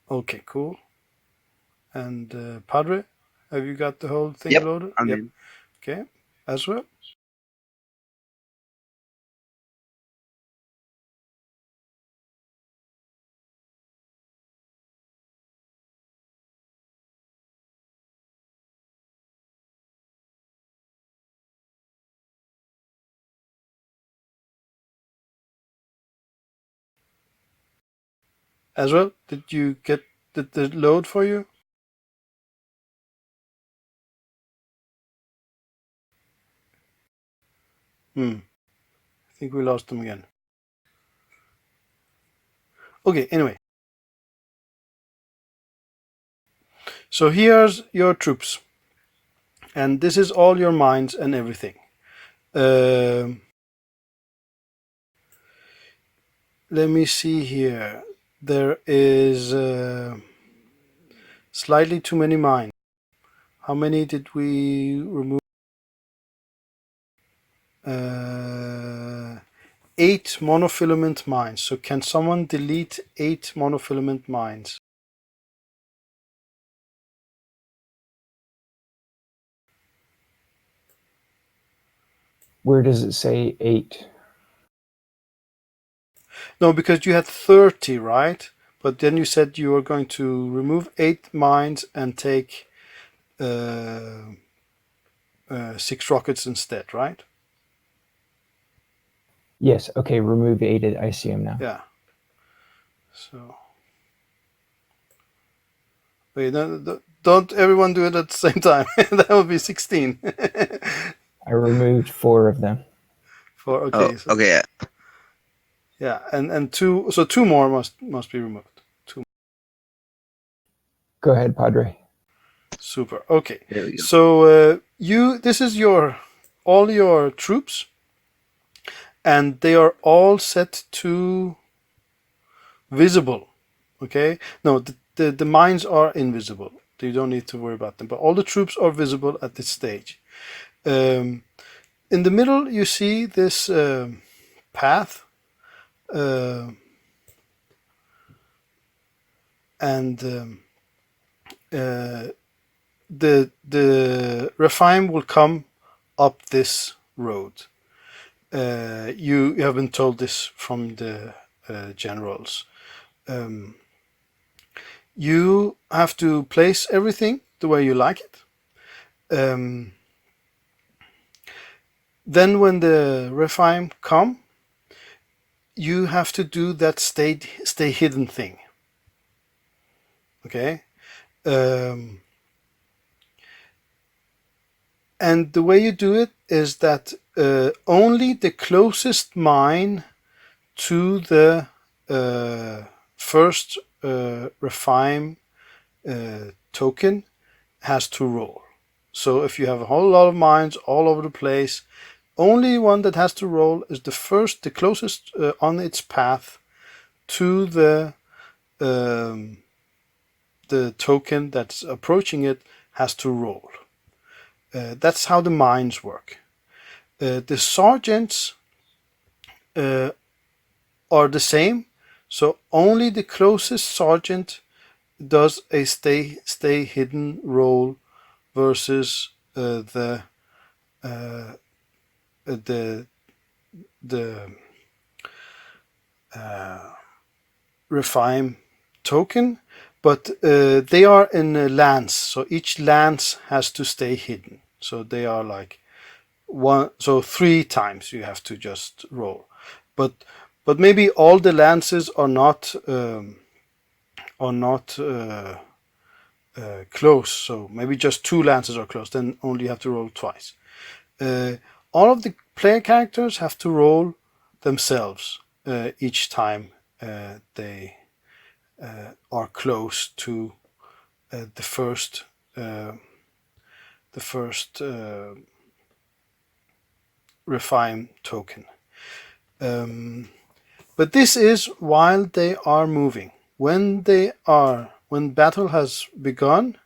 Okay, cool. And Padre, have you got the whole thing Yep, loaded? I'm Yep. in. Okay, Ezra. Ezra, did you get the load for you? I think we lost him again. Okay, anyway. So here's your troops. And this is all your mines and everything. Let me see here. There is slightly too many mines. How many did we remove? 8 monofilament mines. So can someone delete 8 monofilament mines? Where does it say 8? No, because you had 30, right? But then you said you were going to remove 8 mines and take 6 rockets instead, right? Yes. Okay. Remove 8. I see him now. Yeah. So wait, don't everyone do it at the same time. That would be 16. I removed 4 of them. Okay. So, Okay. yeah, and 2. So 2 more must be removed. 2. Go ahead, Padre. Super. Okay. There we go. So this is all your troops, and they are all set to visible. Okay. No, the mines are invisible. You don't need to worry about them. But all the troops are visible at this stage. In the middle, you see this path, and the refine will come up this road. you have been told this from the generals. You have to place everything the way you like it. Then when the refine come, you have to do that stay hidden thing. Okay. And the way you do it is that only the closest mine to the first refine token has to roll. So if you have a whole lot of mines all over the place, only one that has to roll is the closest on its path to the token that's approaching it has to roll. That's how the mines work. The sergeants are the same, so only the closest sergeant does a stay hidden roll versus the refine token, but they are in a lance, so each lance has to stay hidden. So they are like one, so 3 times you have to just roll. But maybe all the lances are not close. So maybe just 2 lances are close. Then only you have to roll twice. All of the player characters have to roll themselves each time they are close to the first refine token. But this is while they are moving. When battle has begun,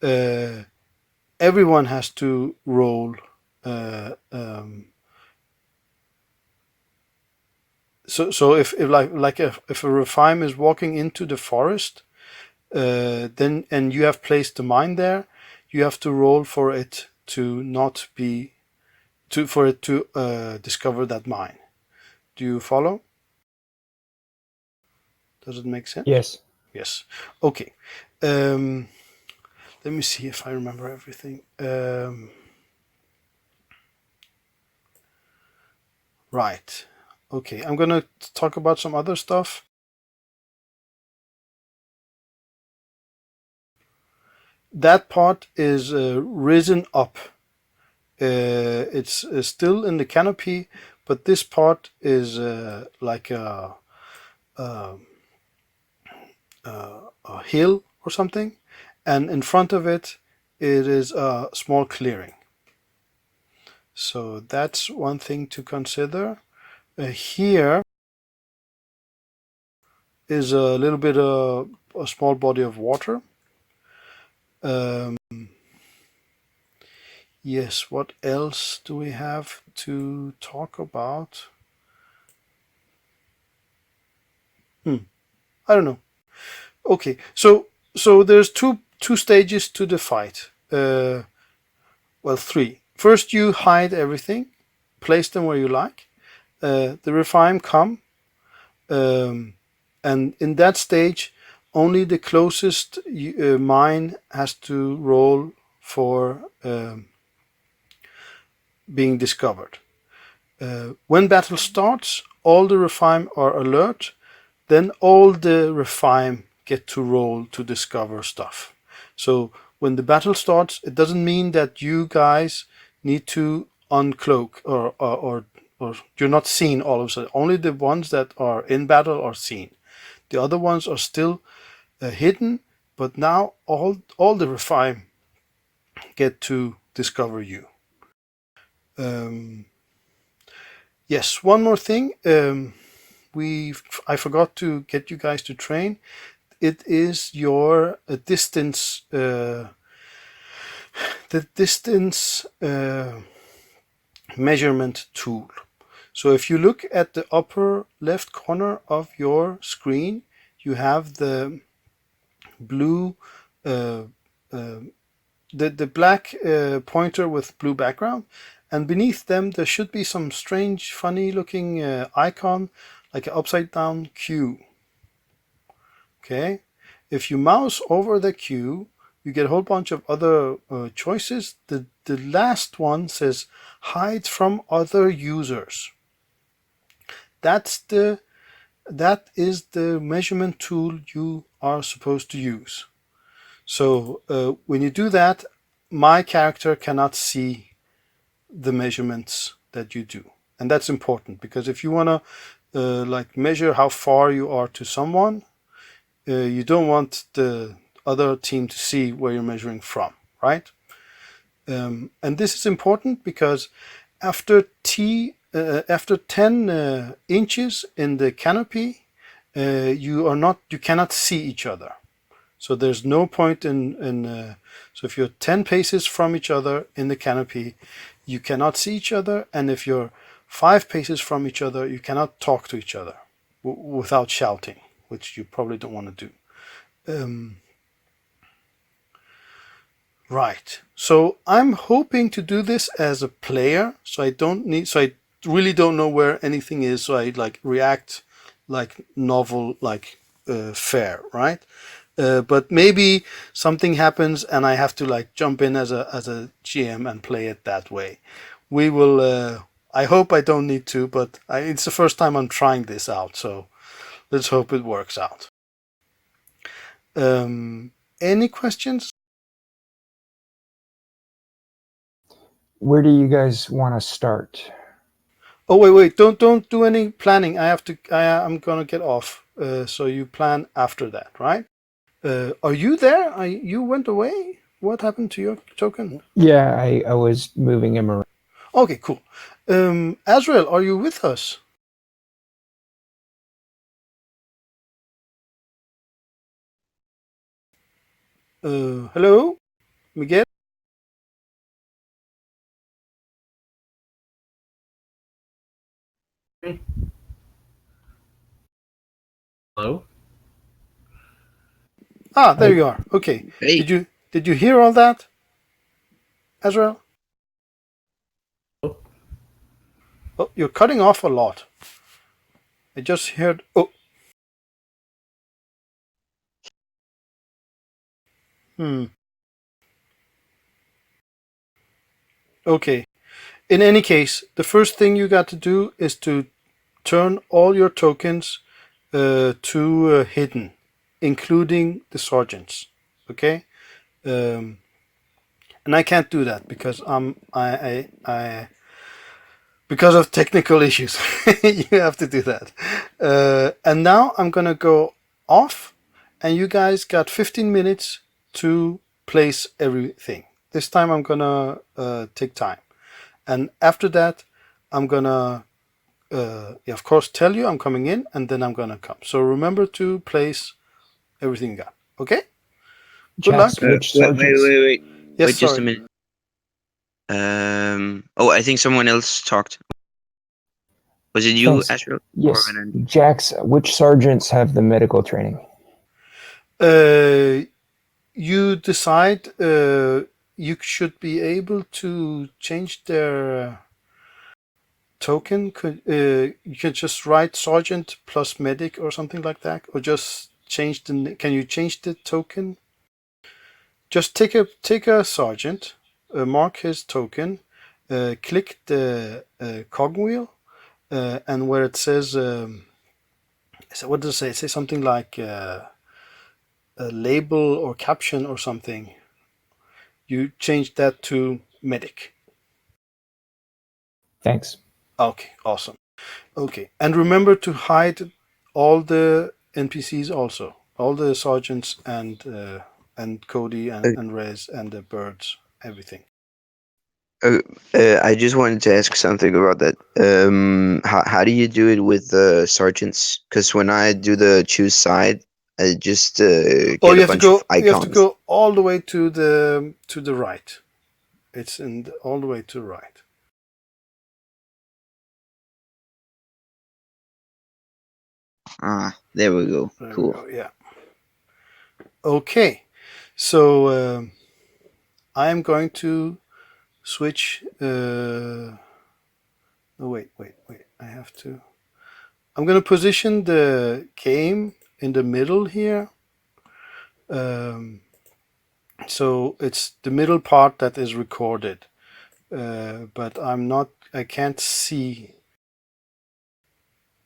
everyone has to roll. So if a refine is walking into the forest, then and you have placed the mine there, you have to roll for it to not be for it to discover that mine. Do you follow? Does it make sense? Yes. Yes. Okay. Let me see if I remember everything. Right. Okay. I'm gonna talk about some other stuff. That part is risen up. It's still in the canopy, but this part is like a hill or something, and in front of it is a small clearing. So that's one thing to consider. Here is a little bit of a small body of water. Yes, what else do we have to talk about? I don't know. Okay, so there's two stages to the fight. Well, 3. First, you hide everything, place them where you like. The refine come, and in that stage, only the closest mine has to roll for being discovered. When battle starts, all the refine are alert. Then all the refine get to roll to discover stuff. So when the battle starts, it doesn't mean that you guys need to uncloak or you're not seen all of a sudden. Only the ones that are in battle are seen. The other ones are still hidden, but now all the refine get to discover you. Yes, one more thing. I forgot to get you guys to train. It is your distance, the distance measurement tool. So if you look at the upper left corner of your screen, you have the blue the black pointer with blue background, and beneath them there should be some strange, funny-looking icon, like an upside-down Q. Okay, if you mouse over the Q, you get a whole bunch of other choices. The last one says hide from other users. That is the measurement tool you are supposed to use. So when you do that, my character cannot see the measurements that you do, and that's important, because if you want to like measure how far you are to someone, you don't want the other team to see where you're measuring from, right? And this is important because after 10 inches in the canopy, you cannot see each other. So there's no point in so if you're 10 paces from each other in the canopy, you cannot see each other, and if you're 5 paces from each other, you cannot talk to each other without shouting, which you probably don't want to do. Right. So I'm hoping to do this as a player, so I really don't know where anything is, so I like react like novel, like fair, right? But maybe something happens and I have to like jump in as a GM and play it that way. We will. I hope I don't need to, but it's the first time I'm trying this out, so let's hope it works out. Any questions? Where do you guys want to start? Oh wait! Don't do any planning. I'm gonna get off. So you plan after that, right? Are you there? You went away. What happened to your token? Yeah, I was moving him around. Okay, cool. Azrael, are you with us? Hello, Miguel. Hello? Ah, there I, you are. Okay. Hey, Did you hear all that, Azrael? Oh, you're cutting off a lot. I just heard. Oh. Hmm. Okay. In any case, the first thing you got to do is to turn all your tokens to hidden, including the sergeants. Okay, and I can't do that because because of technical issues. You have to do that. And now I'm gonna go off, and you guys got 15 minutes to place everything. This time I'm gonna take time, and after that I'm gonna of course tell you I'm coming in, and then I'm gonna come. So remember to place everything you got. Okay. Good Jax, luck. which wait, sergeants? Yes. wait just a Sorry. minute. Oh, I think someone else talked. Was it you, Thanks. Astro, or Yes, Renan? Jax, which sergeants have the medical training? You decide. You should be able to change their token. You can just write sergeant plus medic or something like that, or just change the. Can you change the token? Just take a sergeant, mark his token, click the cogwheel, and where it says, so what does it say? It says something like a label or caption or something. You change that to medic. Thanks. Okay, awesome. Okay, and remember to hide all the NPCs also, all the sergeants and Cody and Rez and the birds, everything. Uh, I just wanted to ask something about that. How do you do it with the sergeants? Because when I do the choose side, I just Oh, get a bunch of you have to icons. go all the way to the right. It's all the way to the right. Ah, there we go. There we Cool. go. Yeah. Okay. So I'm going to switch. Oh, wait. I have to. I'm going to position the game in the middle here. So it's the middle part that is recorded. But I can't see.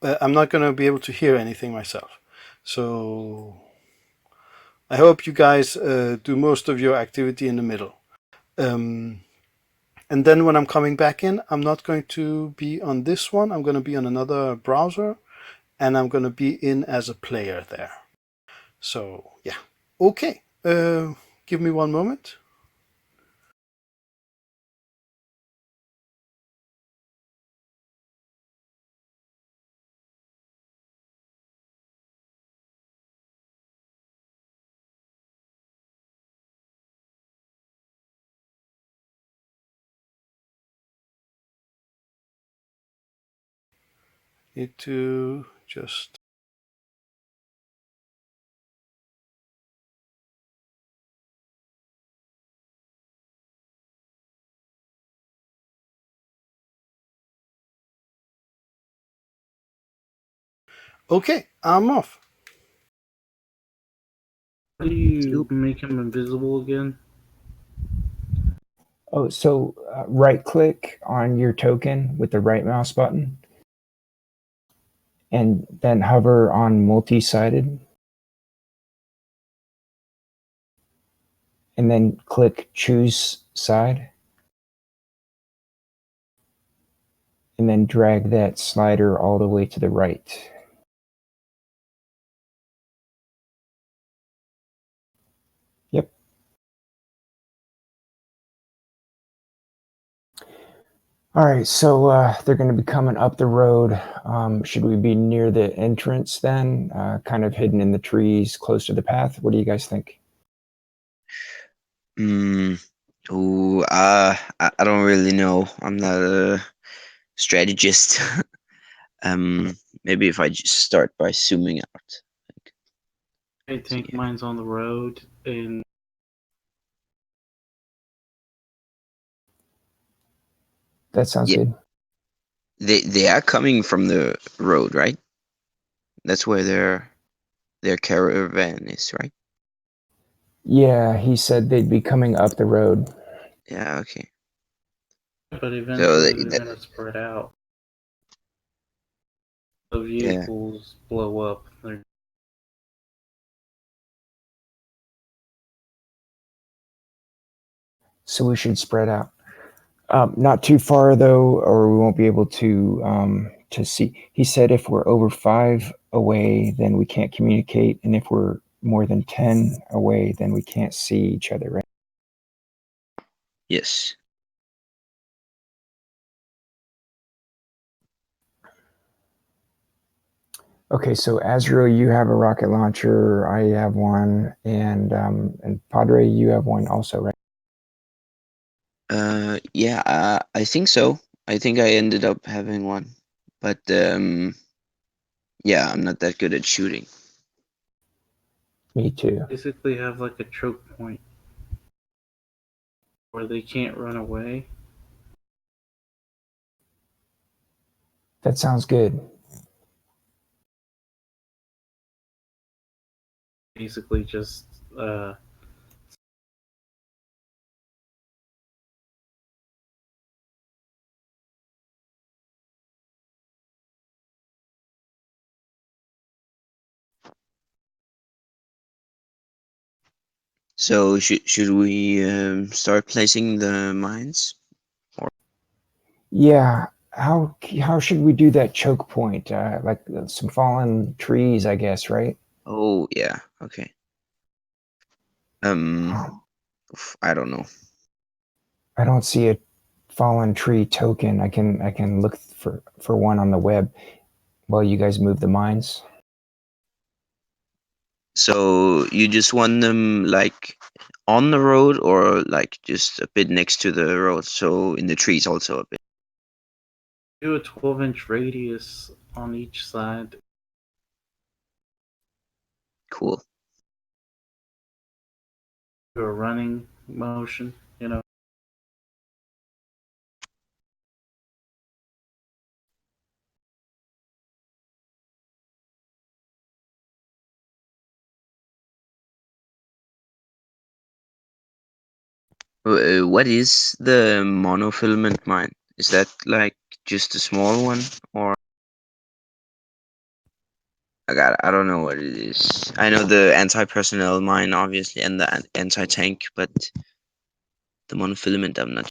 I'm not going to be able to hear anything myself. So I hope you guys do most of your activity in the middle. And then when I'm coming back in, I'm not going to be on this one. I'm going to be on another browser, and I'm going to be in as a player there. So yeah, okay. Give me one moment. Need to just. Okay, I'm off. How do you make him invisible again? Oh, so right click on your token with the right mouse button and then hover on multi-sided and then click choose side and then drag that slider all the way to the right. Yep. All right, so they're going to be coming up the road. Should we be near the entrance then? Kind of hidden in the trees, close to the path? What do you guys think? I don't really know. I'm not a strategist. Maybe if I just start by zooming out. I think mine's on the road, and That sounds good. They are coming from the road, right? That's where their caravan is, right? Yeah, he said they'd be coming up the road. Yeah, okay. but So eventually they're gonna spread out. The vehicles blow up. So we should spread out. Not too far though, or we won't be able to see. He said if we're over 5 away, then we can't communicate, and if we're more than 10 away, then we can't see each other, right? yes. Okay, so Azrael, you have a rocket launcher. I have one, and Padre, you have one also, right? Yeah, I think so. I think I ended up having one, but yeah, I'm not that good at shooting. Me too. Basically, have like a choke point where they can't run away. That sounds good. Basically, just So should we start placing the mines? Yeah. How should we do that choke point? Like some fallen trees, I guess, right? Oh yeah, okay. I don't know. I don't see a fallen tree token. I can look for one on the web while you guys move the mines. So you just want them like on the road or like just a bit next to the road, so in the trees also a bit. do a 12-inch radius on each side. Cool. Do a running motion, What is the monofilament mine? Is that like just a small one, or I don't know what it is. I know the anti-personnel mine, obviously, and the anti-tank, but the monofilament, I'm not.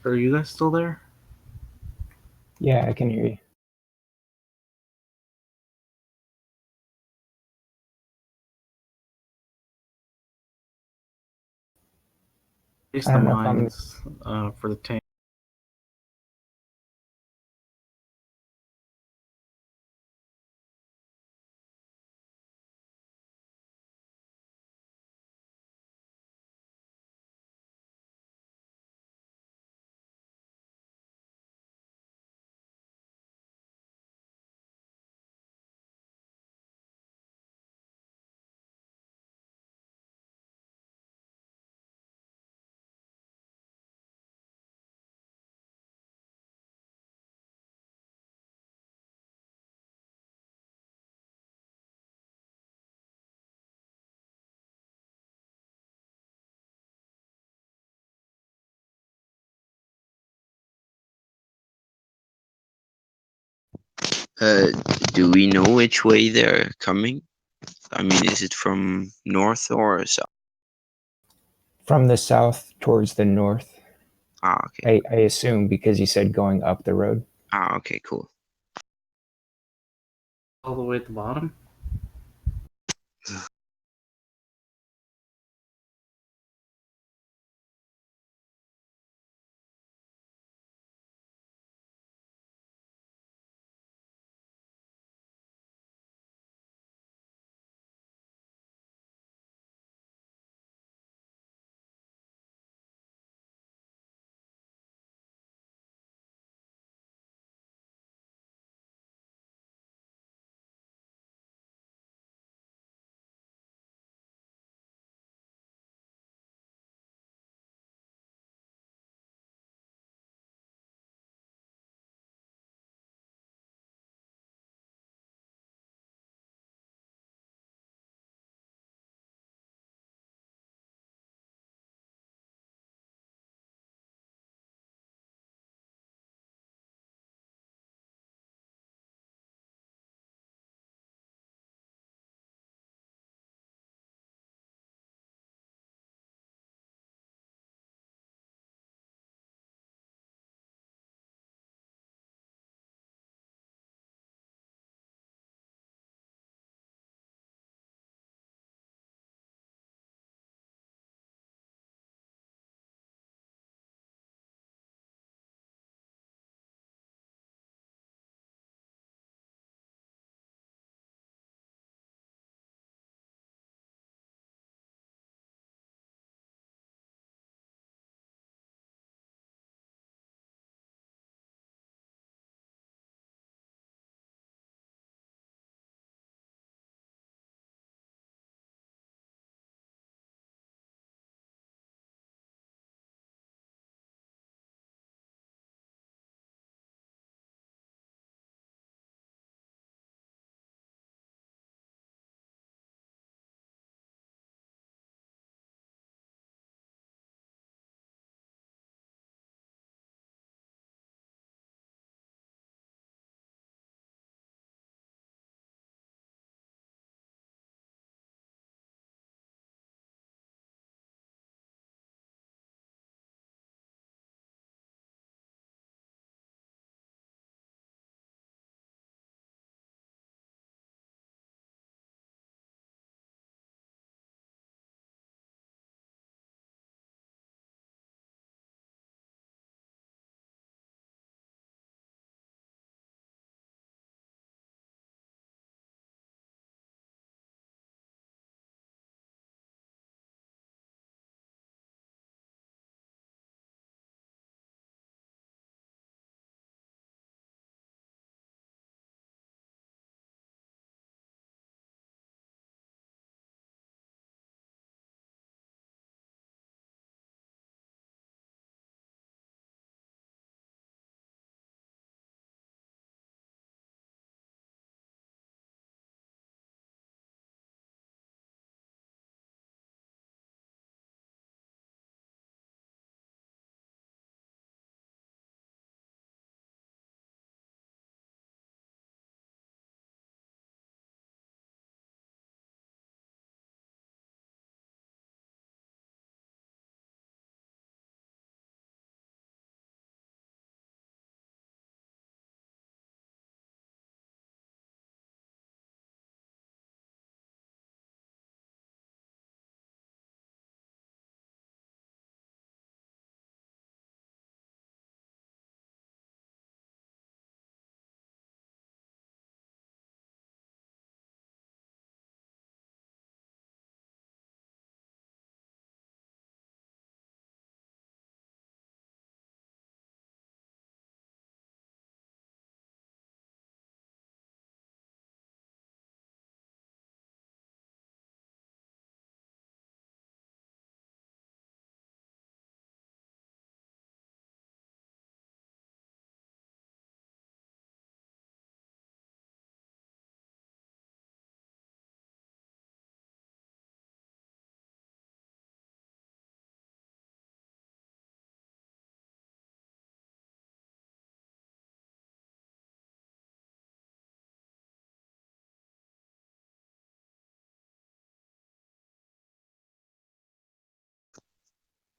Are you guys still there? Yeah, I can hear you. Place I the don't know if I'm. mines for the tank. Uh, do we know which way they're coming? I mean, is it from north or south? From the south towards the north. Ah, okay. I assume because you said going up the road. Ah, okay, cool. All the way at the bottom?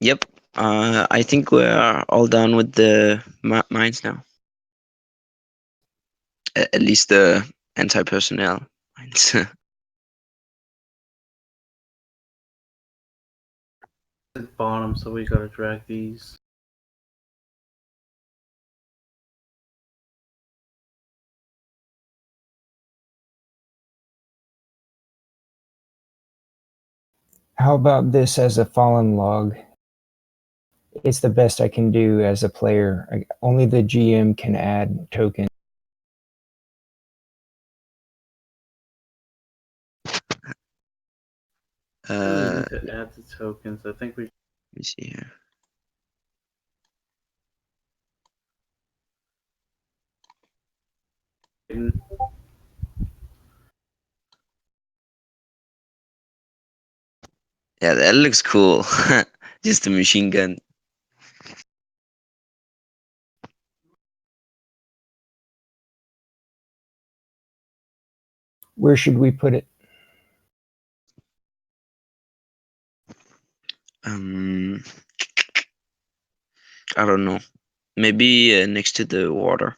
Yep. I think we're all done with the mines now. At least the anti-personnel mines. Let At bottom, so we gotta drag these. How about this as a fallen log? It's the best I can do as a player. Only the GM can add tokens. I think we need me to add the tokens. I think we. see here. Yeah, that looks cool. Just a machine gun. Where should we put it? Um, I don't know. Maybe next to the water,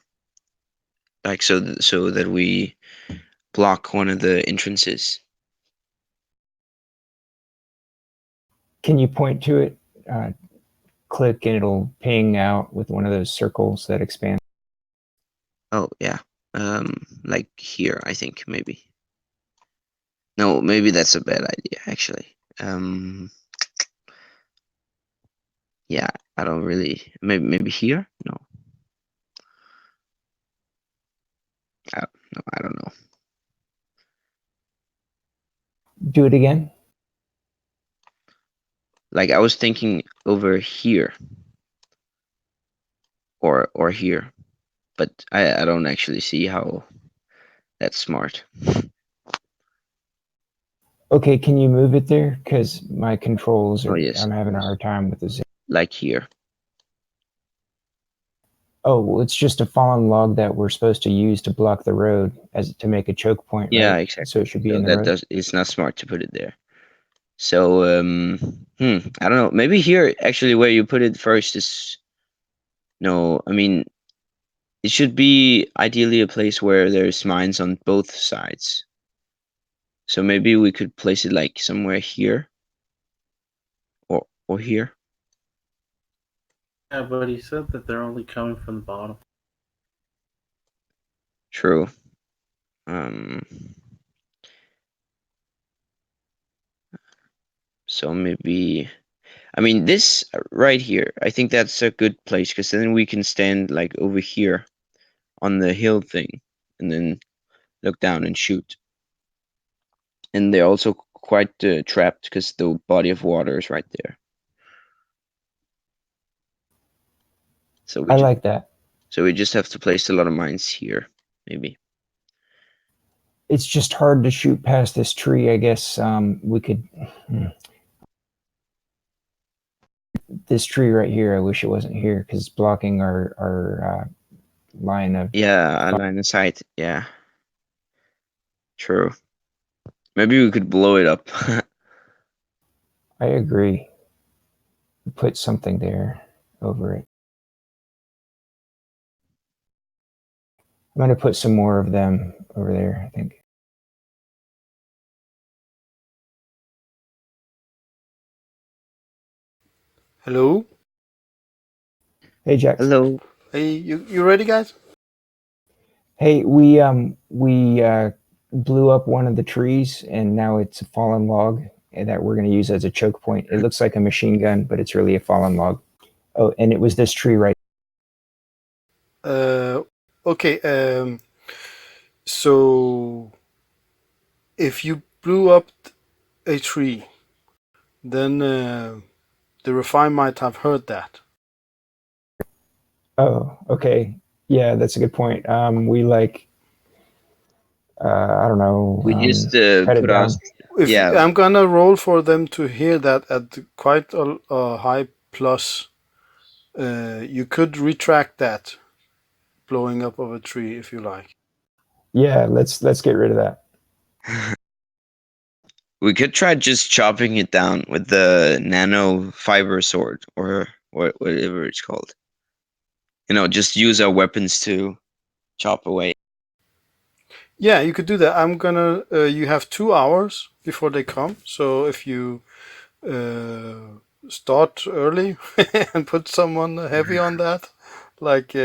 like so that we block one of the entrances. Can you point to it? Click and it'll ping out with one of those circles that expand. Oh yeah. Like here, I think maybe. No, maybe that's a bad idea actually. Yeah, I don't really. Maybe here. No, no, I don't know. Do it again. Like I was thinking over here or here, but I don't actually see how that's smart. Okay, can you move it there? Because my controls Oh are, yes, I'm of having a course. hard time with this. Like here. Oh, well, it's just a fallen log that we're supposed to use to block the road as to make a choke point, Yeah, right? So exactly. it should be So in the that road. does. It's not smart to put it there. So I don't know. Maybe here actually where you put it first is no. I mean, it should be ideally a place where there's mines on both sides. So maybe we could place it like somewhere here or here. Yeah, but he said that they're only coming from the bottom. True. Um. So maybe I mean this right here. I think that's a good place because then we can stand like over here on the hill thing and then look down and shoot. And they're also quite trapped because the body of water is right there. So I like that. we just have to place a lot of mines here, maybe. It's just hard to shoot past this tree. I guess we could. This tree right here. I wish it wasn't here because it's blocking our line of. Yeah, a line of sight. Yeah, true. Maybe we could blow it up. I agree. Put something there over it. I'm going to put some more of them over there, I think. Hello? Hey, Jax. Hello. Hey, you ready, guys? Hey, we blew up one of the trees, and now it's a fallen log that we're going to use as a choke point. It looks like a machine gun, but it's really a fallen log. Oh, and it was this tree right. Okay. So if you blew up a tree, then the refine might have heard that. Oh, okay. Yeah, that's a good point. We like, I don't know, We just cut it put our down. If yeah. I'm gonna roll for them to hear that at quite a high plus, you could retract that blowing up of a tree if you like. Yeah, let's get rid of that. We could try just chopping it down with the nano fiber sword or whatever it's called. Just use our weapons to chop away. Yeah, you could do that. I'm gonna. You have 2 hours before they come, so if you start early and put someone heavy on that, like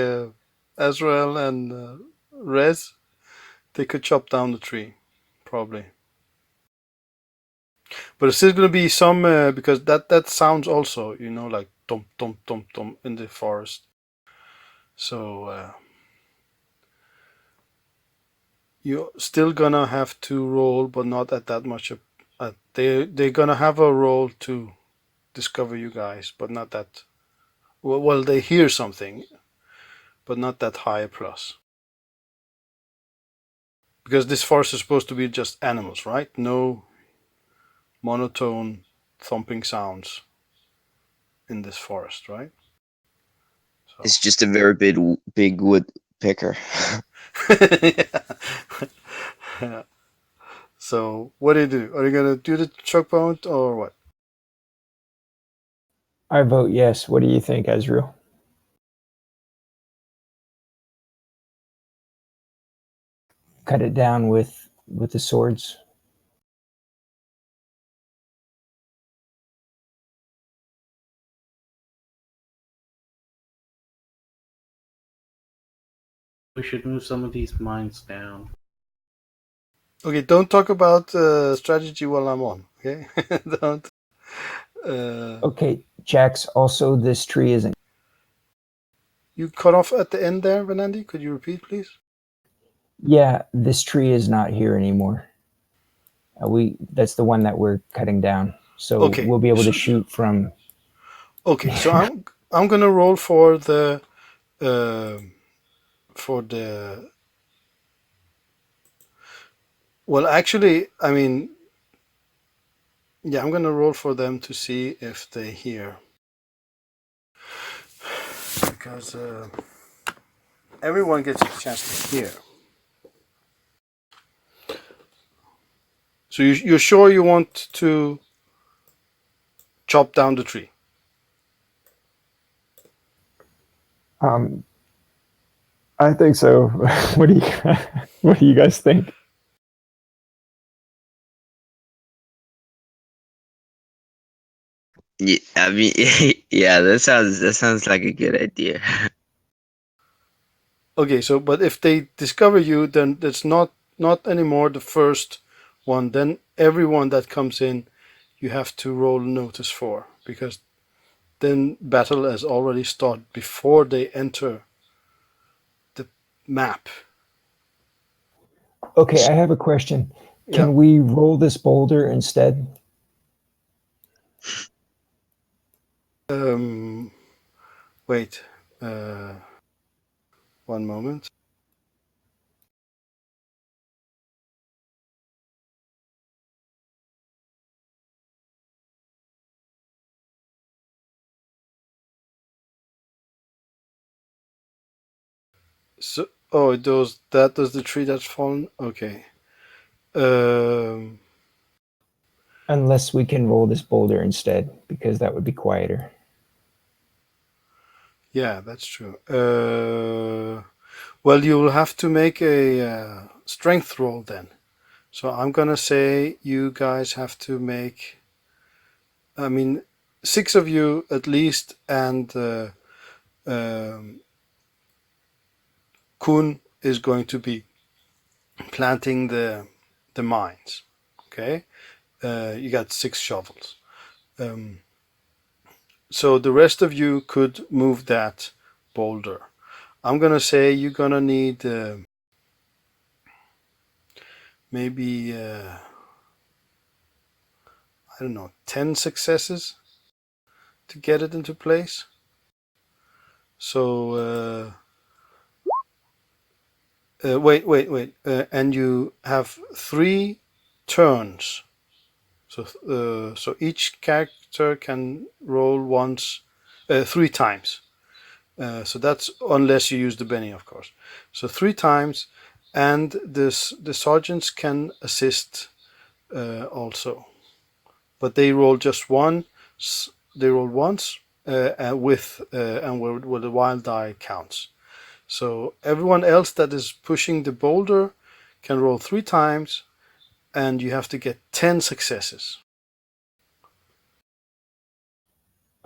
Azrael and Rez, they could chop down the tree, probably. But it's still gonna be some because that sounds also, like dum dum dum dum in the forest. So you're still gonna have to roll, but not at that much. They're gonna have a roll to discover you guys, but not that. Well, they hear something, but not that high a plus. Because this forest is supposed to be just animals, right? No monotone thumping sounds in this forest, right? So. It's just a very big woodpecker. Yeah. So what do you do? Are you gonna do the choke point or what? I vote yes. What do you think, Ezreal? Cut it down with the swords. We should move some of these mines down. Okay, don't talk about strategy while I'm on. Okay, don't. Okay, Jax. Also, this tree isn't. You cut off at the end there, Venandi. Could you repeat, please? Yeah, this tree is not here anymore. That's the one that we're cutting down. So Okay, we'll be able to shoot from. Okay, so I'm gonna roll for the uh, for the. Well, actually, I mean, yeah, I'm gonna roll for them to see if they hear, because everyone gets a chance to hear. So you're sure you want to chop down the tree? I think so. What do you What do you guys think? Yeah, I mean, yeah, that sounds like a good idea. Okay, so but if they discover you, then it's not anymore the first one. Then everyone that comes in, you have to roll notice for, because then battle has already started before they enter the map. Okay, I have a question. Yeah. Can we roll this boulder instead? Wait. One moment. So, oh, that does the tree that's fallen. Okay. Um, Unless we can roll this boulder instead, because that would be quieter. yeah, that's true. Well, you will have to make a strength roll then. So I'm gonna say you guys have to make. I mean, 6 of you at least, and Kun is going to be planting the mines. Okay, you got 6 shovels. So the rest of you could move that boulder. I'm gonna say you're gonna need maybe I don't know, 10 successes to get it into place. So wait, and you have 3 turns. So each character can roll once, 3 times. So that's unless you use the Benny, of course. So 3 times, and the sergeants can assist also, but they roll just one. They roll once with and where the wild die counts. So everyone else that is pushing the boulder can roll 3 times, and you have to get 10 successes.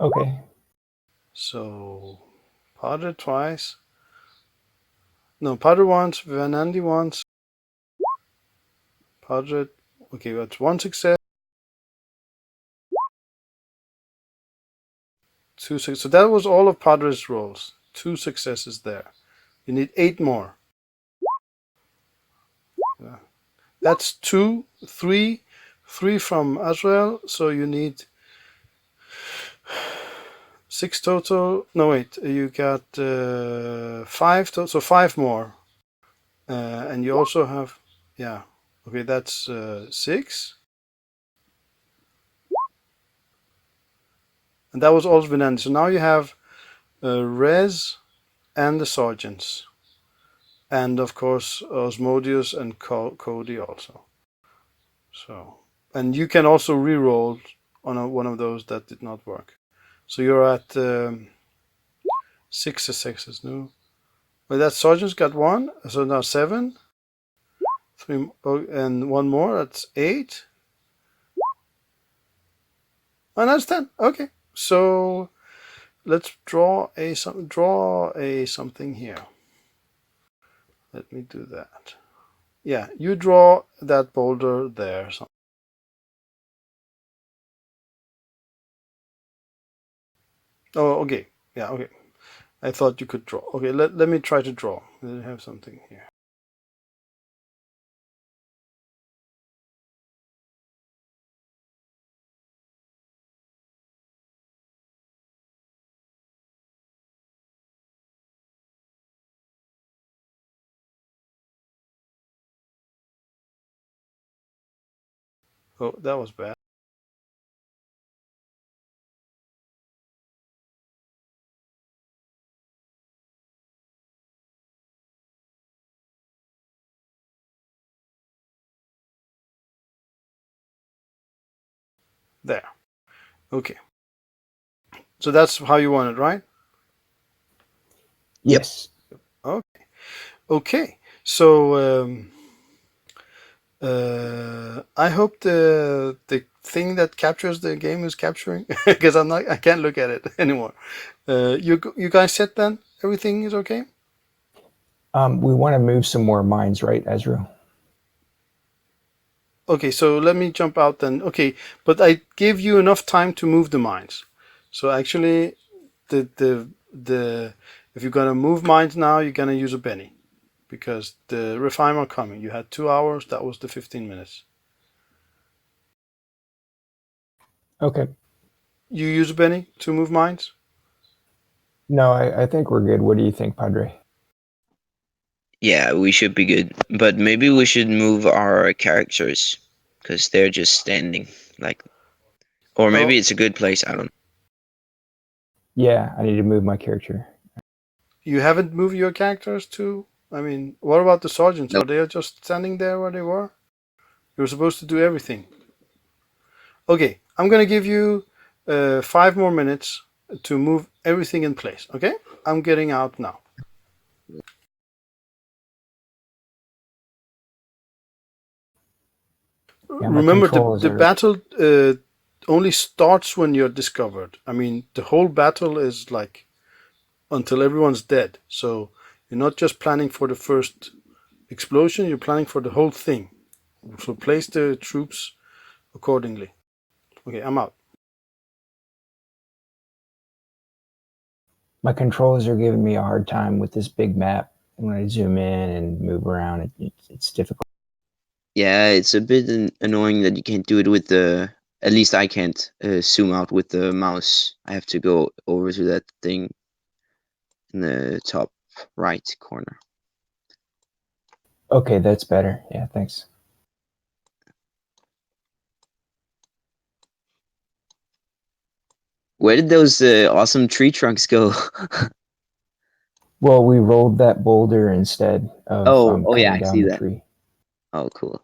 Okay. So Padre twice. No, Padre once, Vanandi once. Padre, okay, that's 1 success. 2 success. So that was all of Padre's rolls. 2 successes there. You need 8 more. Yeah. That's 2, 3, 3 from Azrael. So you need 6 total. No, wait, you got 5 total. So 5 more. And you also have, yeah, okay, that's 6. And that was all Venandi. So now you have Rez and the sergeants. And of course, Osmodius and Cody also. So, and you can also re-roll on one of those that did not work. So you're at 6 successes. No, well, that sergeant's got 1, so now 7. 3 and 1 more. That's 8. And that's 10. Okay, so let's draw a something here. Let me do that. Yeah, you draw that boulder there. Oh, okay. Yeah, okay. I thought you could draw. Okay, let me try to draw. I have something here. Oh, that was bad. There. Okay. So that's how you want it, right? Yes. Okay. Okay. So I hope the thing that captures the game is capturing because I can't look at it anymore. You guys set then? Everything is okay? We want to move some more mines, right, Ezra? Okay, so let me jump out then. Okay, but I gave you enough time to move the mines. So actually, the if you're gonna move mines now, you're gonna use a Benny, because the refiner coming. You had 2 hours. That was the 15 minutes. Okay. You use a Benny to move mines? No, I think we're good. What do you think, Padre? Yeah, we should be good. But maybe we should move our characters because they're just standing like, or maybe Oh, it's a good place. I don't know. Yeah, I need to move my character. you haven't moved your characters to. I mean, what about the sergeants? Nope. Are they just standing there where they were? You're supposed to do everything. Okay, I'm gonna give you 5 more minutes to move everything in place. Okay, I'm getting out now. Yeah, my Remember, controls the are. battle only starts when you're discovered. I mean, the whole battle is like until everyone's dead. So you're not just planning for the first explosion, you're planning for the whole thing. So place the troops accordingly. Okay, I'm out. My controllers are giving me a hard time with this big map. When I zoom in and move around, it's difficult. Yeah, it's a bit annoying that you can't do it with the. At least I can't zoom out with the mouse. I have to go over to that thing in the top right corner. Okay, that's better. Yeah, thanks. Where did those awesome tree trunks go? Well, we rolled that boulder instead of Oh, yeah, cutting I down see the that. tree. Oh, cool.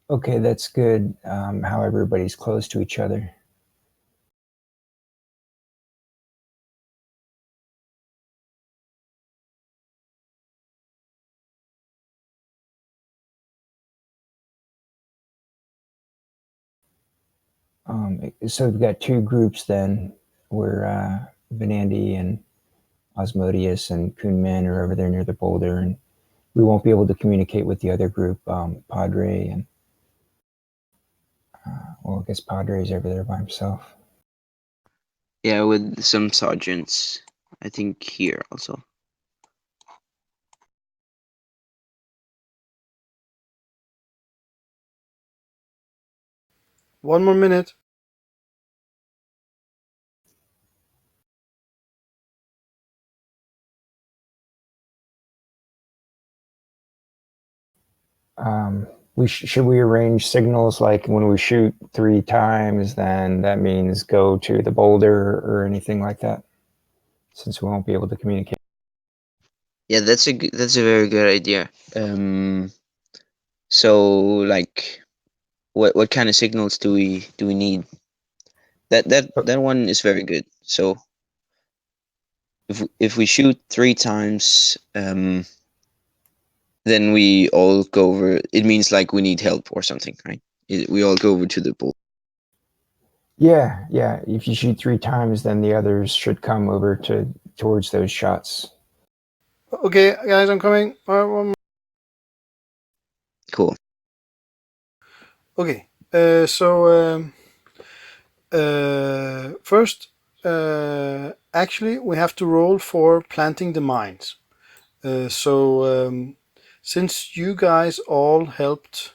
Okay, that's good. How everybody's close to each other. So we've got two groups then, where Venandi and Osmodius and Kuhnman are over there near the boulder, and we won't be able to communicate with the other group, Padre, and well, I guess Padre's over there by himself. Yeah, with some sergeants. I think here also. One more minute. Should we arrange signals like when we shoot 3 times, then that means go to the boulder or anything like that, since we won't be able to communicate. Yeah, that's a very good idea. So like, what kind of signals do we need? That one is very good. So if we shoot 3 times, then we all go over. It means like we need help or something, right? We all go over to the bull. Yeah. If you shoot 3 times, then the others should come over towards those shots. Okay, guys, I'm coming. One more. Cool. Okay. So first, actually, we have to roll for planting the mines. So since you guys all helped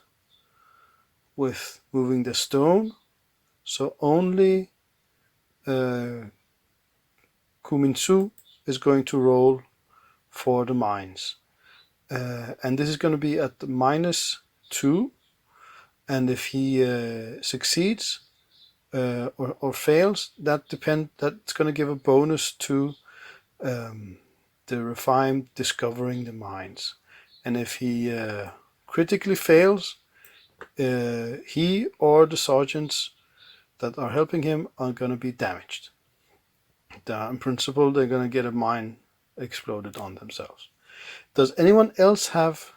with moving the stone, so only Kuminsu is going to roll for the mines. And this is going to be at the -2. And if he succeeds or fails, that's going to give a bonus to the refine discovering the mines. And if he critically fails, he or the sergeants that are helping him are going to be damaged. In principle, they're going to get a mine exploded on themselves. Does anyone else have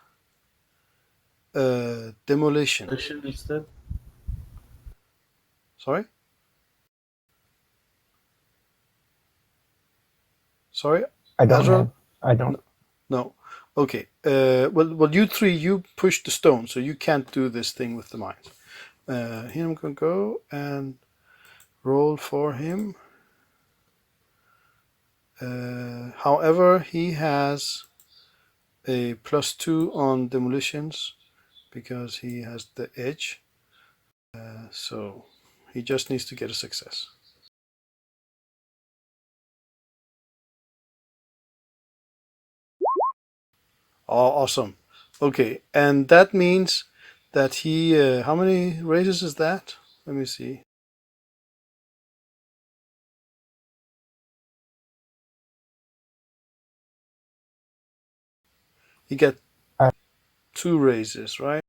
demolition? Demolition instead. Sorry? Sorry? I don't Azrael? have. I don't. No. Okay. Well, you three, you pushed the stone, so you can't do this thing with the mines. Here I'm going to go and roll for him. However, he has a +2 on demolitions because he has the edge. So he just needs to get a success. Oh, awesome. Okay, and that means that he. How many raises is that? Let me see. He got I, 2 raises, right?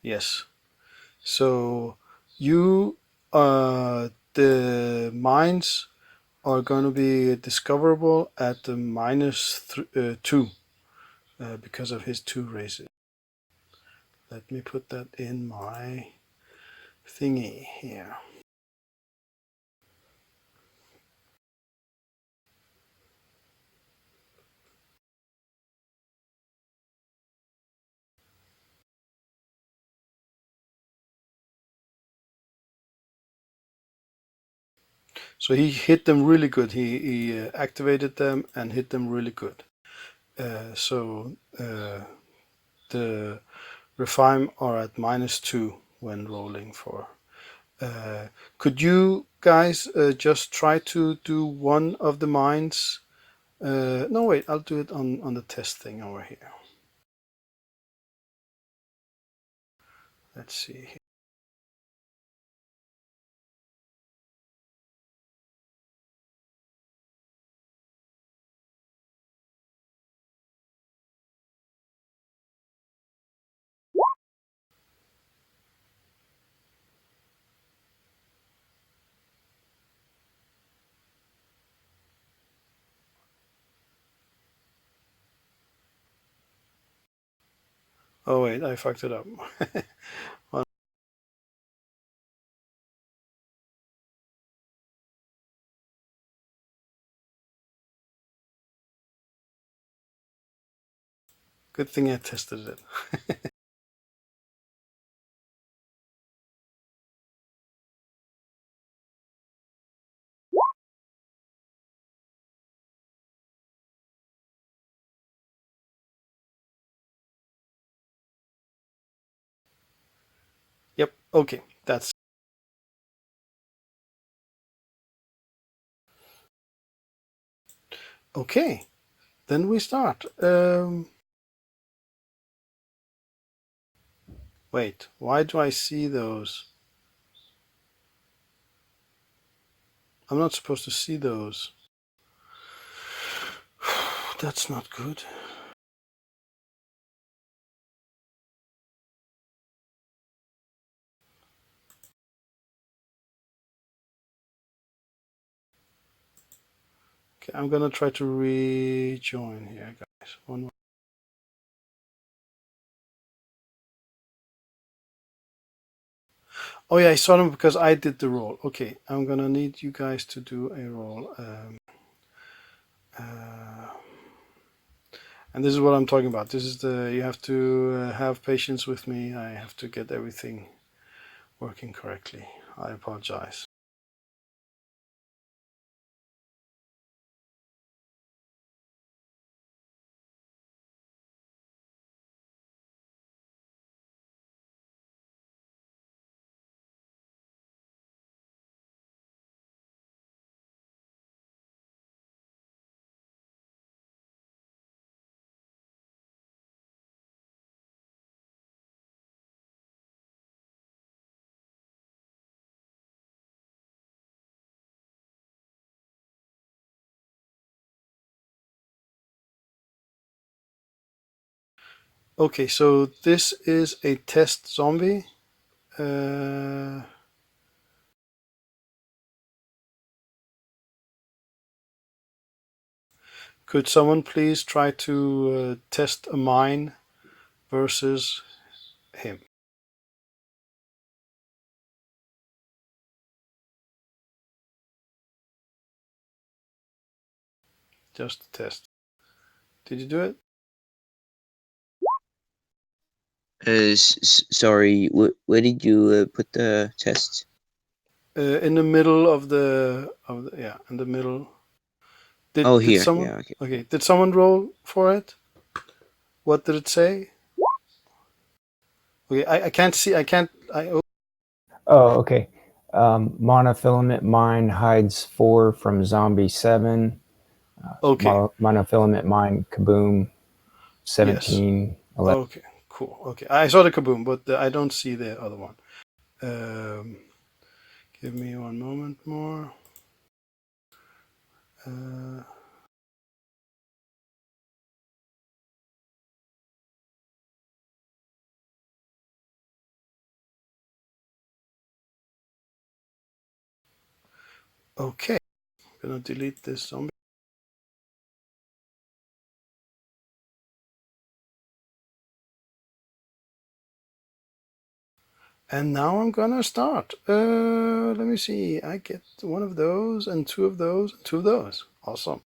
Yes. So you, the mines are going to be discoverable at the -2 because of his 2 raises. Let me put that in my thingy here. So he hit them really good. He activated them and hit them really good. So the refine are at -2 when rolling for. Could you guys just try to do one of the mines? No, wait, I'll do it on the test thing over here. Let's see. Oh wait, I fucked it up. Good thing I tested it. Yep. Okay. That's okay. Then we start. Wait. Why do I see those? I'm not supposed to see those. That's not good. Okay, I'm gonna try to rejoin here, guys. One more. Oh yeah, I saw them because I did the roll. Okay, I'm gonna need you guys to do a roll. And this is what I'm talking about. This is you have to have patience with me. I have to get everything working correctly. I apologize. Okay, so this is a test zombie. Could someone please try to test a mine versus him? Just a test. Did you do it? Sorry, where did you put the test? In the middle of yeah, in the middle. Oh, Did here. someone? Yeah, okay. Okay, did someone roll for it? What did it say? Okay, I can't see. I can't. Oh, okay. Monofilament mine hides 4 from zombie 7. Okay. Monofilament mine kaboom Yes. 17 11. Okay. Cool. Okay, I saw the kaboom, but I don't see the other one. Give me one moment more. Okay, I'm gonna delete this zombie. And now I'm gonna start. Let me see. I get one of those and 2 of those and 2 of those. Awesome.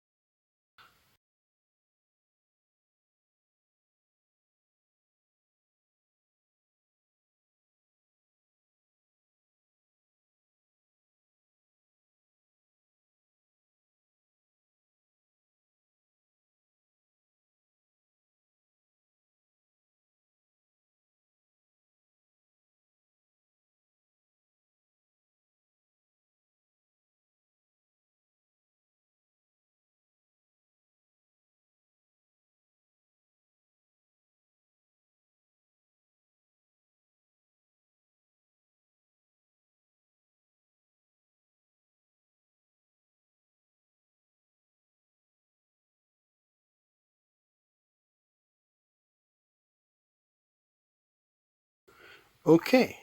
Okay.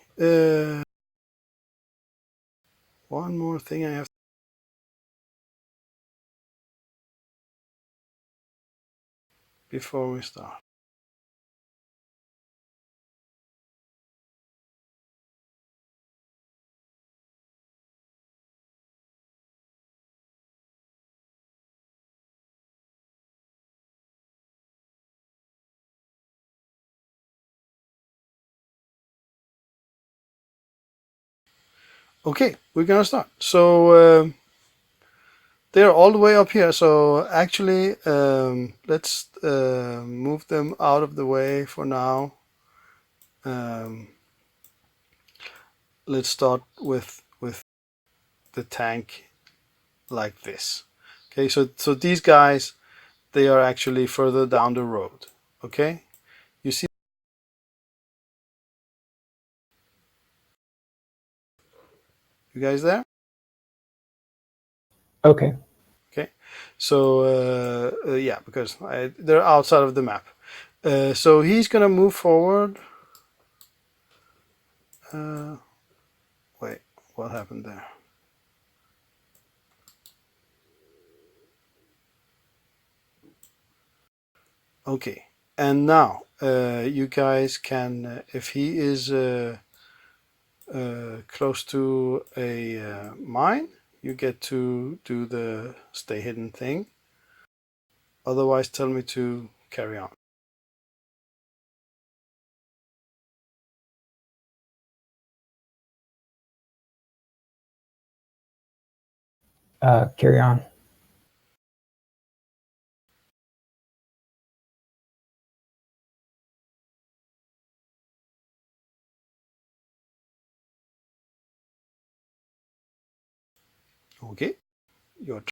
One more thing I have before we start. Okay, we're gonna start. So they're all the way up here. So actually, let's move them out of the way for now. Um, let's start with the tank like this. Okay, so these guys, they are actually further down the road. Okay, you see, you guys there? Okay. Okay, so yeah, because they're outside of the map. So he's gonna move forward. Wait, what happened there? Okay, and now you guys can, if he is close to a mine, you get to do the stay hidden thing. Otherwise, tell me to carry on. Carry on. Okay, your turn.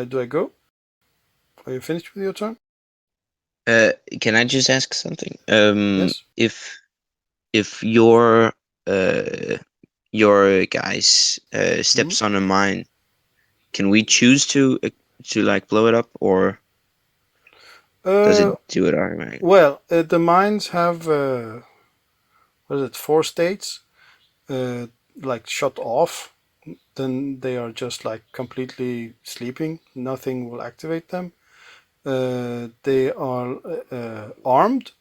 Do I go? Are you finished with your turn? Can I just ask something? Yes. If uh your guys Hmm. steps on a mine, can we choose to like blow it up, or does it Uh, do it automatically? well, the mines have what is it? 4 states. Uh, like shut off. Then they are just like completely sleeping. Nothing will activate them. They are armed,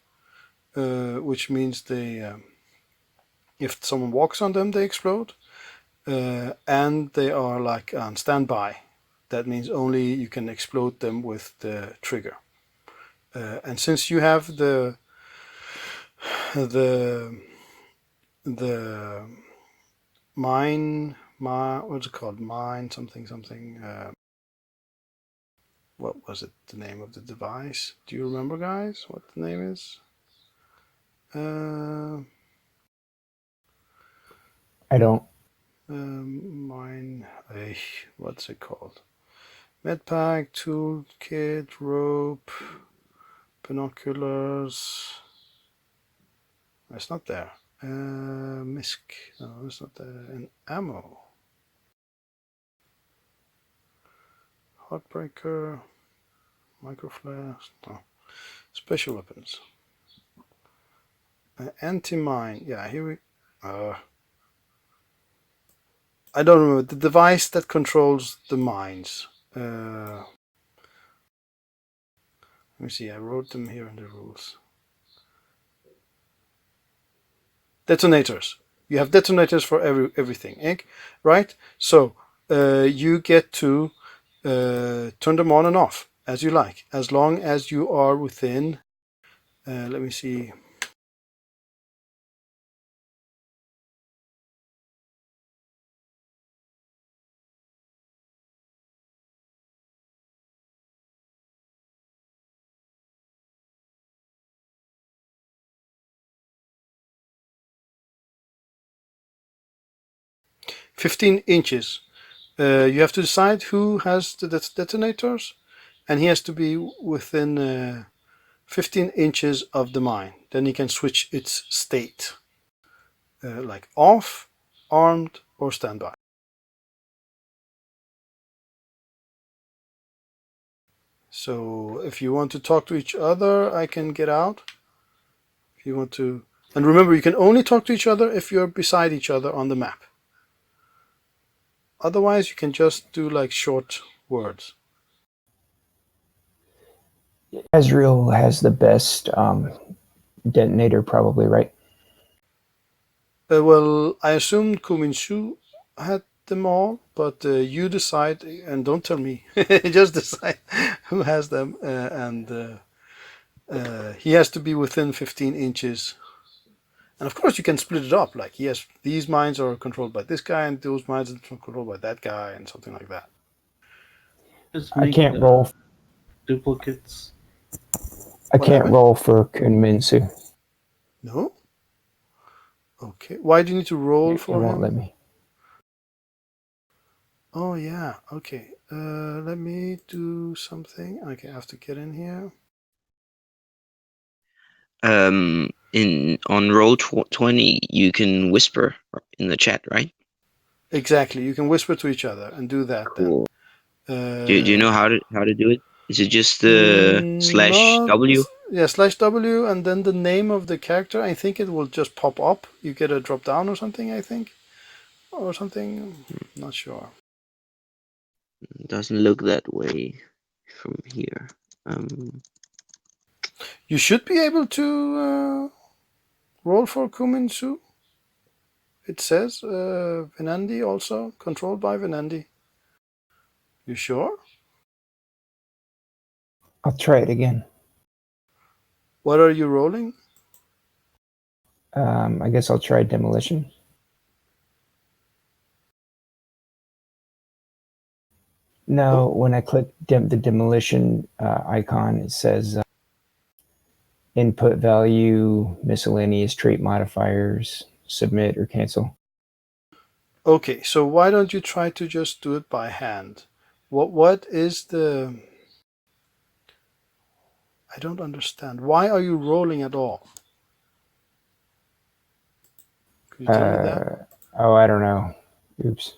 which means if someone walks on them, they explode. And they are like on standby. That means only you can explode them with the trigger. And since you have the the what's it called? Mine something something. What was it? The name of the device? Do you remember, guys? What the name is? Uh, I don't. Mine. What's it called? Medpack, toolkit, rope, binoculars. It's not there. Misc. No, it's not there. And ammo. Heartbreaker. Microflash. No. Special weapons. Anti-mine. Yeah, here we. I don't remember the device that controls the mines. Let me see. I wrote them here in the rules. Detonators. You have detonators for everything, eh? Right? So you get to turn them on and off as you like, as long as you are within. Let me see. $15. You have to decide who has the detonators, and he has to be within 15 inches of the mine. Then he can switch its state, like off, armed, or standby. So if you want to talk to each other, I can get out. If you want to And remember, you can only talk to each other if you're beside each other on the map. Otherwise, you can just do like short words. Ezreal has the best detonator, probably, right? Well, I assumed Kuminshu had them all, but you decide, and don't tell me. Just decide who has them, and he has to be within 15 inches. And of course, you can split it up. Like, yes, these mines are controlled by this guy, and those mines are controlled by that guy, and something like that. Just I make can't roll. duplicates. I What can't happened? roll for Kunminsu. No? Okay. Why do you need to roll It for won't him? let me. Oh, yeah. Okay. Let me do something. Okay, I have to get in here. On roll 20, you can whisper in the chat, right? Exactly. You can whisper to each other and do that Cool. then. Do you know how to do it? Is it just the Not. /W? Yeah, /W and then the name of the character. I think it will just pop up. You get a drop down or something, I think. Or something. Not sure. It doesn't look that way from here. You should be able to roll for Kuminsu. It says Venandi also, controlled by Venandi. You sure? I'll try it again. What are you rolling? I guess I'll try demolition. No, when I click the demolition icon, it says input value, miscellaneous trait modifiers, submit or cancel. Okay, so why don't you try to just do it by hand? What is the... I don't understand. Why are you rolling at all? Could you tell me that? Oh, I don't know. Oops.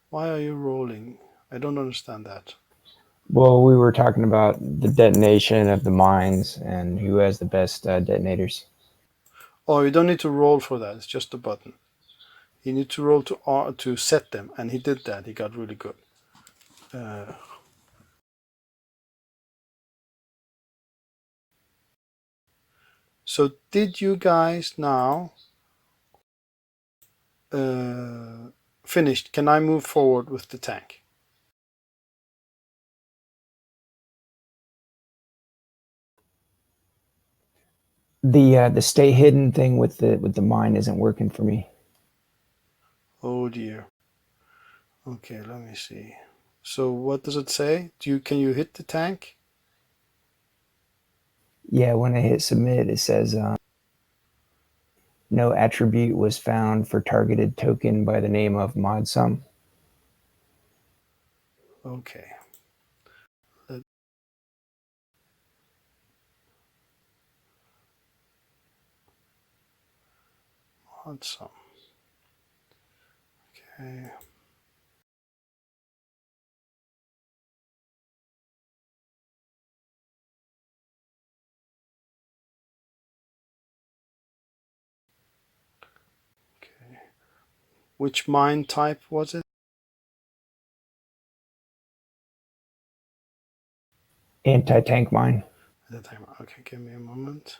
Why are you rolling? I don't understand that. Well, we were talking about the detonation of the mines and who has the best detonators. Oh, you don't need to roll for that. It's just a button. You need to roll to set them, and he did that. He got really good. So did you guys now finished? Can I move forward with the tank? The stay hidden thing with the mine isn't working for me. Oh dear. Okay, let me see. So what does it say? Can you hit the tank? Yeah, when I hit submit, it says no attribute was found for targeted token by the name of modsum. Okay. Modsum. Okay. Okay. Which mine type was it? Anti-tank mine. At the time. Okay, give me a moment.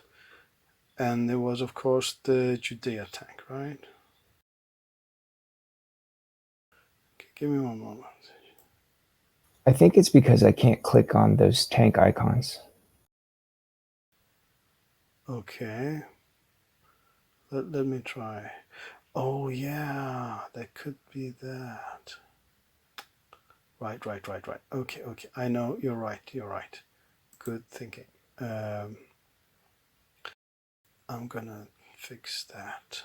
And it was, of course, the Judea tank, right? Okay, give me one moment. I think it's because I can't click on those tank icons. Okay. Let me try. Oh, yeah, that could be that. Right. Okay. I know, you're right. Good thinking. I'm gonna fix that.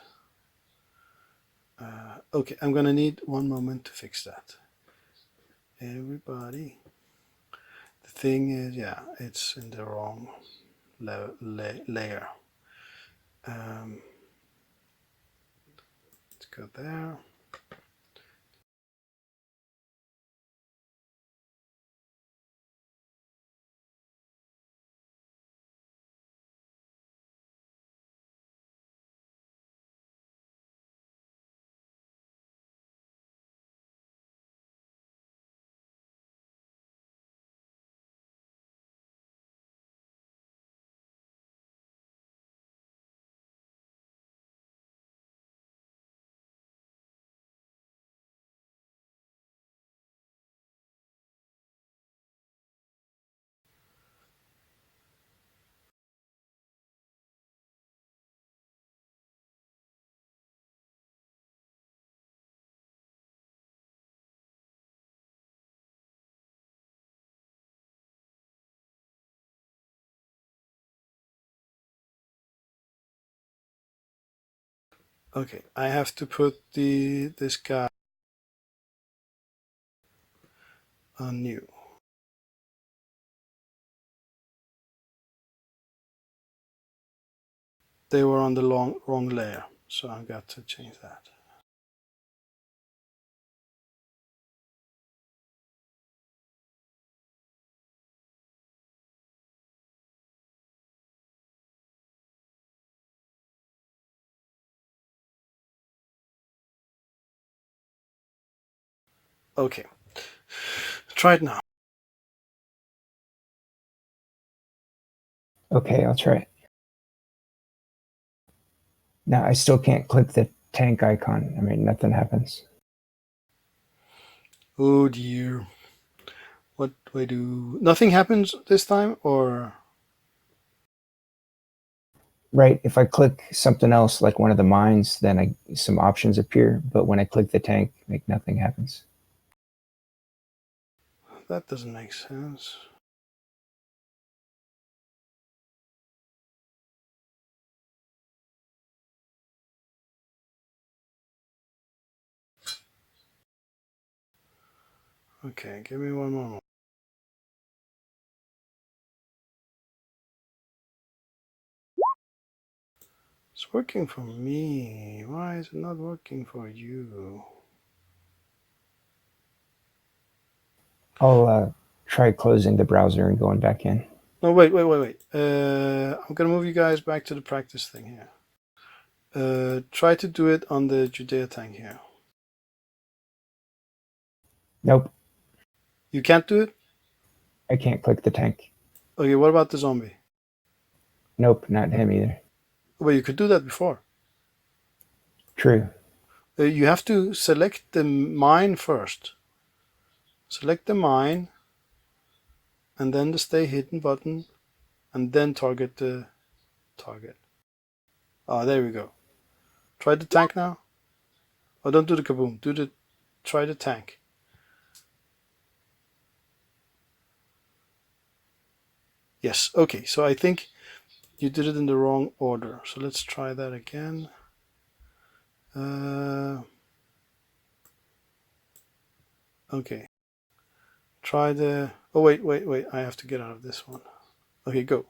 Okay, I'm gonna need one moment to fix that. Everybody. The thing is, yeah, it's in the wrong layer. Let's go there. Okay, I have to put this guy on new. They were on the wrong layer, so I've got to change that. Okay, try it now. Okay, I'll try it. Now I still can't click the tank icon. I mean, nothing happens. Oh dear. What do I do? Nothing happens this time, or? Right, if I click something else like one of the mines, then some options appear, but when I click the tank, like nothing happens. That doesn't make sense. Okay, give me one more. It's working for me. Why is it not working for you? I'll try closing the browser and going back in. No, wait. I'm gonna move you guys back to the practice thing here. Try to do it on the Judea tank here. Nope, You can't do it? I can't click the tank. Okay, what about the zombie? Nope, not him either. Well, you could do that before. True. You have to select the mine first. Select the mine, and then the stay hidden button, and then target the target. Ah, there we go. Try the tank now. Oh, don't do the kaboom. Try the tank. Yes, okay, so I think you did it in the wrong order. So let's try that again. Okay. Try the... Oh, wait. I have to get out of this one. Okay, go.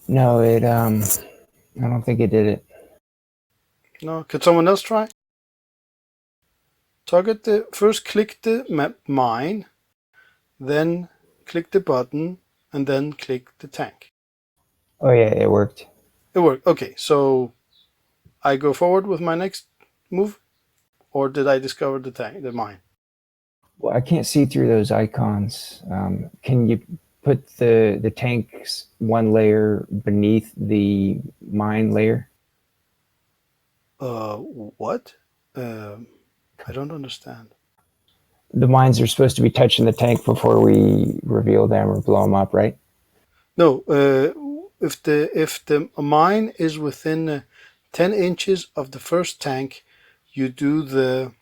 No, I don't think it did it. No, could someone else try? First click the mine, then click the button, and then click the tank. Oh yeah, it worked. It worked. Okay, so I go forward with my next move, or did I discover the mine? Well, I can't see through those icons. Can you put the tanks one layer beneath the mine layer? What? I don't understand. The mines are supposed to be touching the tank before we reveal them or blow them up, right? No, if the mine is within 10 inches of the first tank, you do the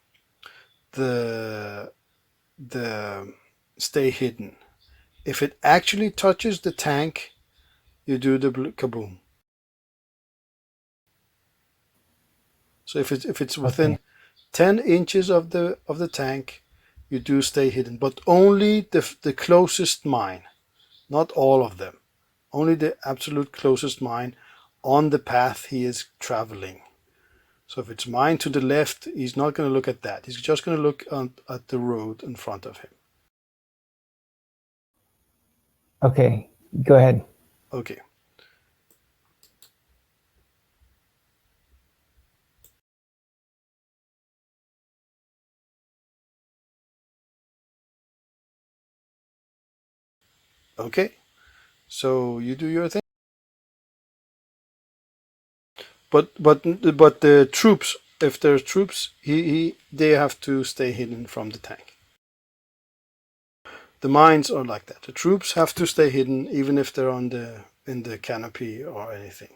stay hidden. If it actually touches the tank, you do the kaboom. So if it's within 10 inches of the tank, you do stay hidden, but only the closest mine, not all of them. Only the absolute closest mine on the path he is traveling. So if it's mine to the left, he's not going to look at that. He's just going to look at the road in front of him. Okay, go ahead. Okay. Okay. So you do your thing. But the troops, if there's troops, they have to stay hidden from the tank. The mines are like that. The troops have to stay hidden even if they're in the canopy or anything.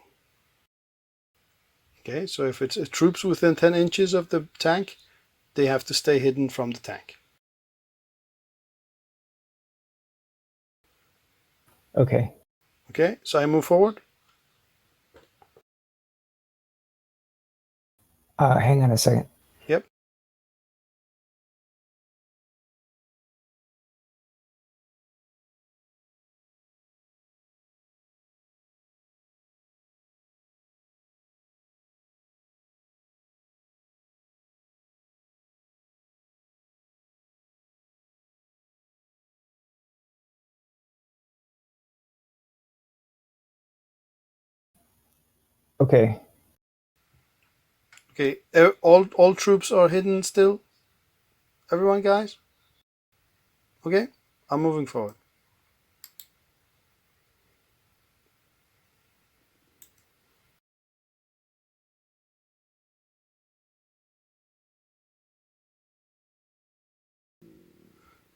Okay, so if it's troops within 10 inches of the tank, they have to stay hidden from the tank. Okay. Okay, so I move forward. Hang on a second. Yep. Okay. Okay, all troops are hidden still? Everyone, guys? Okay, I'm moving forward.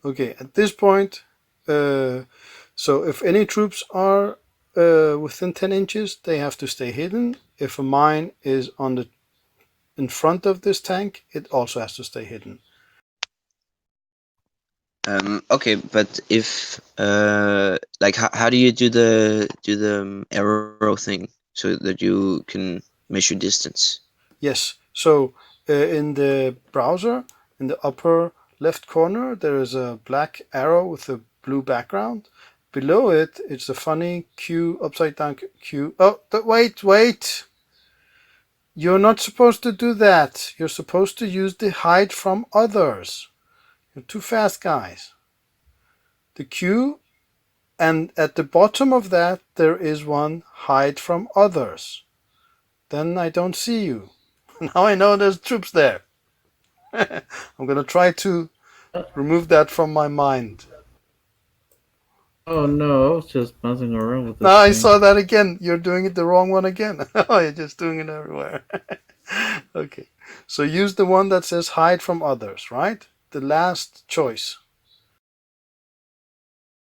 Okay, at this point, so if any troops are within 10 inches, they have to stay hidden. If a mine is in front of this tank, it also has to stay hidden. Okay, but if like how do you do the arrow thing so that you can measure distance? Yes, so in the browser, in the upper left corner, there is a black arrow with a blue background. Below it, it's a funny Q, upside down Q. Oh, wait! You're not supposed to do that. You're supposed to use the hide from others. You're too fast, guys. The Q, and at the bottom of that, there is one hide from others. Then I don't see you. Now I know there's troops there. I'm gonna try to remove that from my mind. Oh no, I was just messing around with Now this I thing. saw that again. You're doing it the wrong one again. Oh, you're just doing it everywhere. Okay. So use the one that says hide from others, right? The last choice.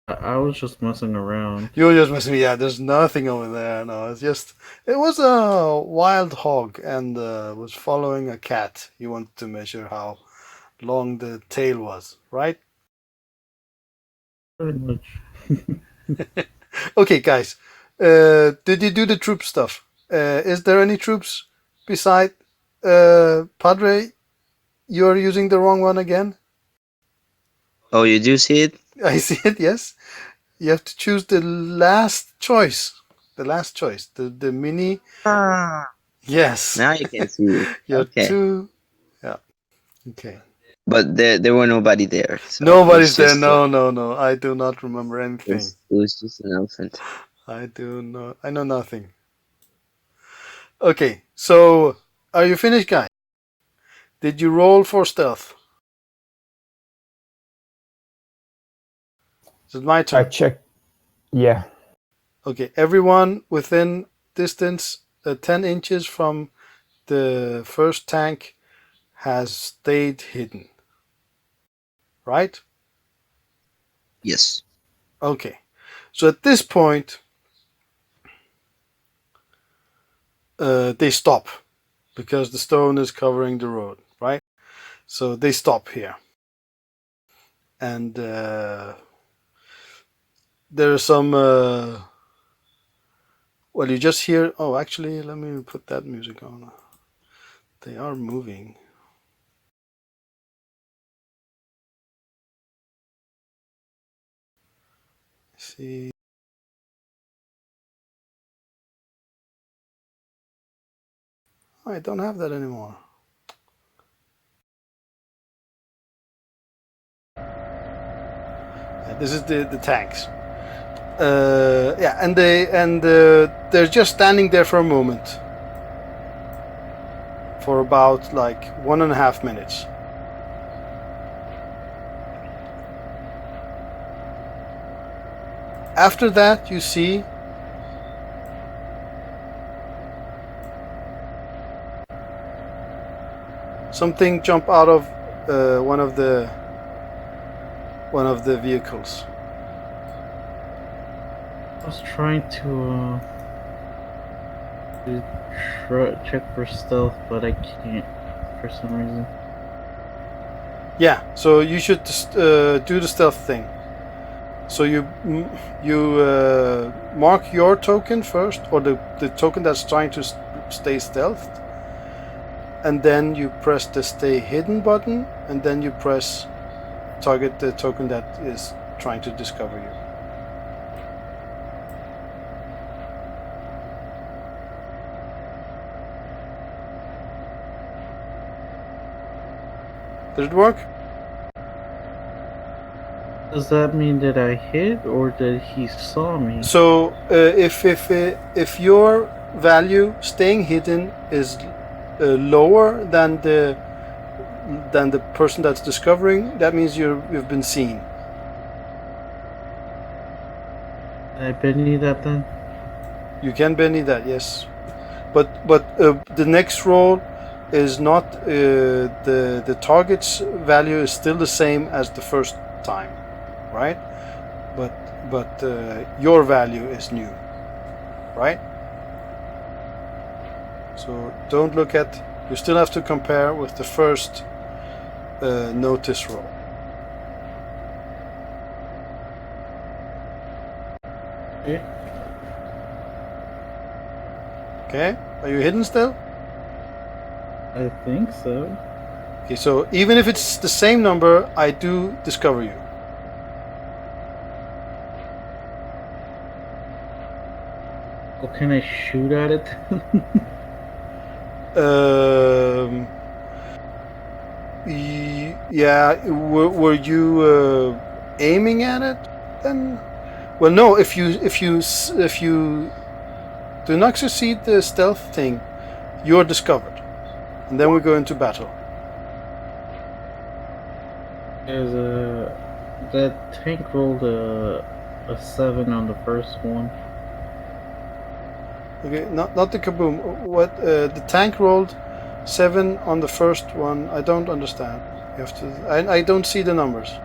I was just messing around. You were just messing me. Yeah, there's nothing over there. No, it's just. It was a wild hog and was following a cat. He wanted to measure how long the tail was, right? Pretty much. Okay, guys. Did you do the troop stuff? Is there any troops beside Padre? You're using the wrong one again. Oh, you do see it? I see it. Yes, you have to choose the last choice. The last choice. The mini. Yes. Now you can see it. You're Okay. too. Yeah. Okay. But there were nobody there, so it was Nobody's there. just No. I do not remember anything. it was just an elephant. I do not. I know nothing. Okay. So, are you finished, guys? Did you roll for stealth? Is it my I turn? checked. Yeah. Okay. Everyone within distance 10 inches from the first tank has stayed hidden. Right? Yes. Okay. So at this point, they stop because the stone is covering the road, right? So they stop here. And there are some. Well, you just hear. Oh, actually, let me put that music on. They are moving. See. Oh, I don't have that anymore. Yeah, this is the tanks. Yeah, and they're just standing there for a moment, for about like 1.5 minutes. After that, you see something jump out of one of the vehicles. I was trying to. check for stealth, but I can't for some reason. Yeah, so you should do the stealth thing. So you mark your token first, or the token that's trying to stay stealthed, and then you press the stay hidden button, and then you press target the token that is trying to discover you. Did it work? Does that mean that I hit or that he saw me? So if your value staying hidden is lower than the person that's discovering, that means you've been seen. Can I Benny that then? You can Benny that, yes, but the next roll is not the target's value is still the same as the first time, right? But your value is new, right? So don't look at. You still have to compare with the first notice roll. Okay. Okay, are you hidden still? I think so. Okay, so even if it's the same number, I do discover you. Well, can I shoot at it? Yeah, were you aiming at it then? Well, no. If you do not succeed the stealth thing, you're discovered, and then we go into battle. There's that tank rolled a 7 on the first one. Okay, not the kaboom. What the tank rolled 7 on the first one. I don't understand. You have to. I don't see the numbers.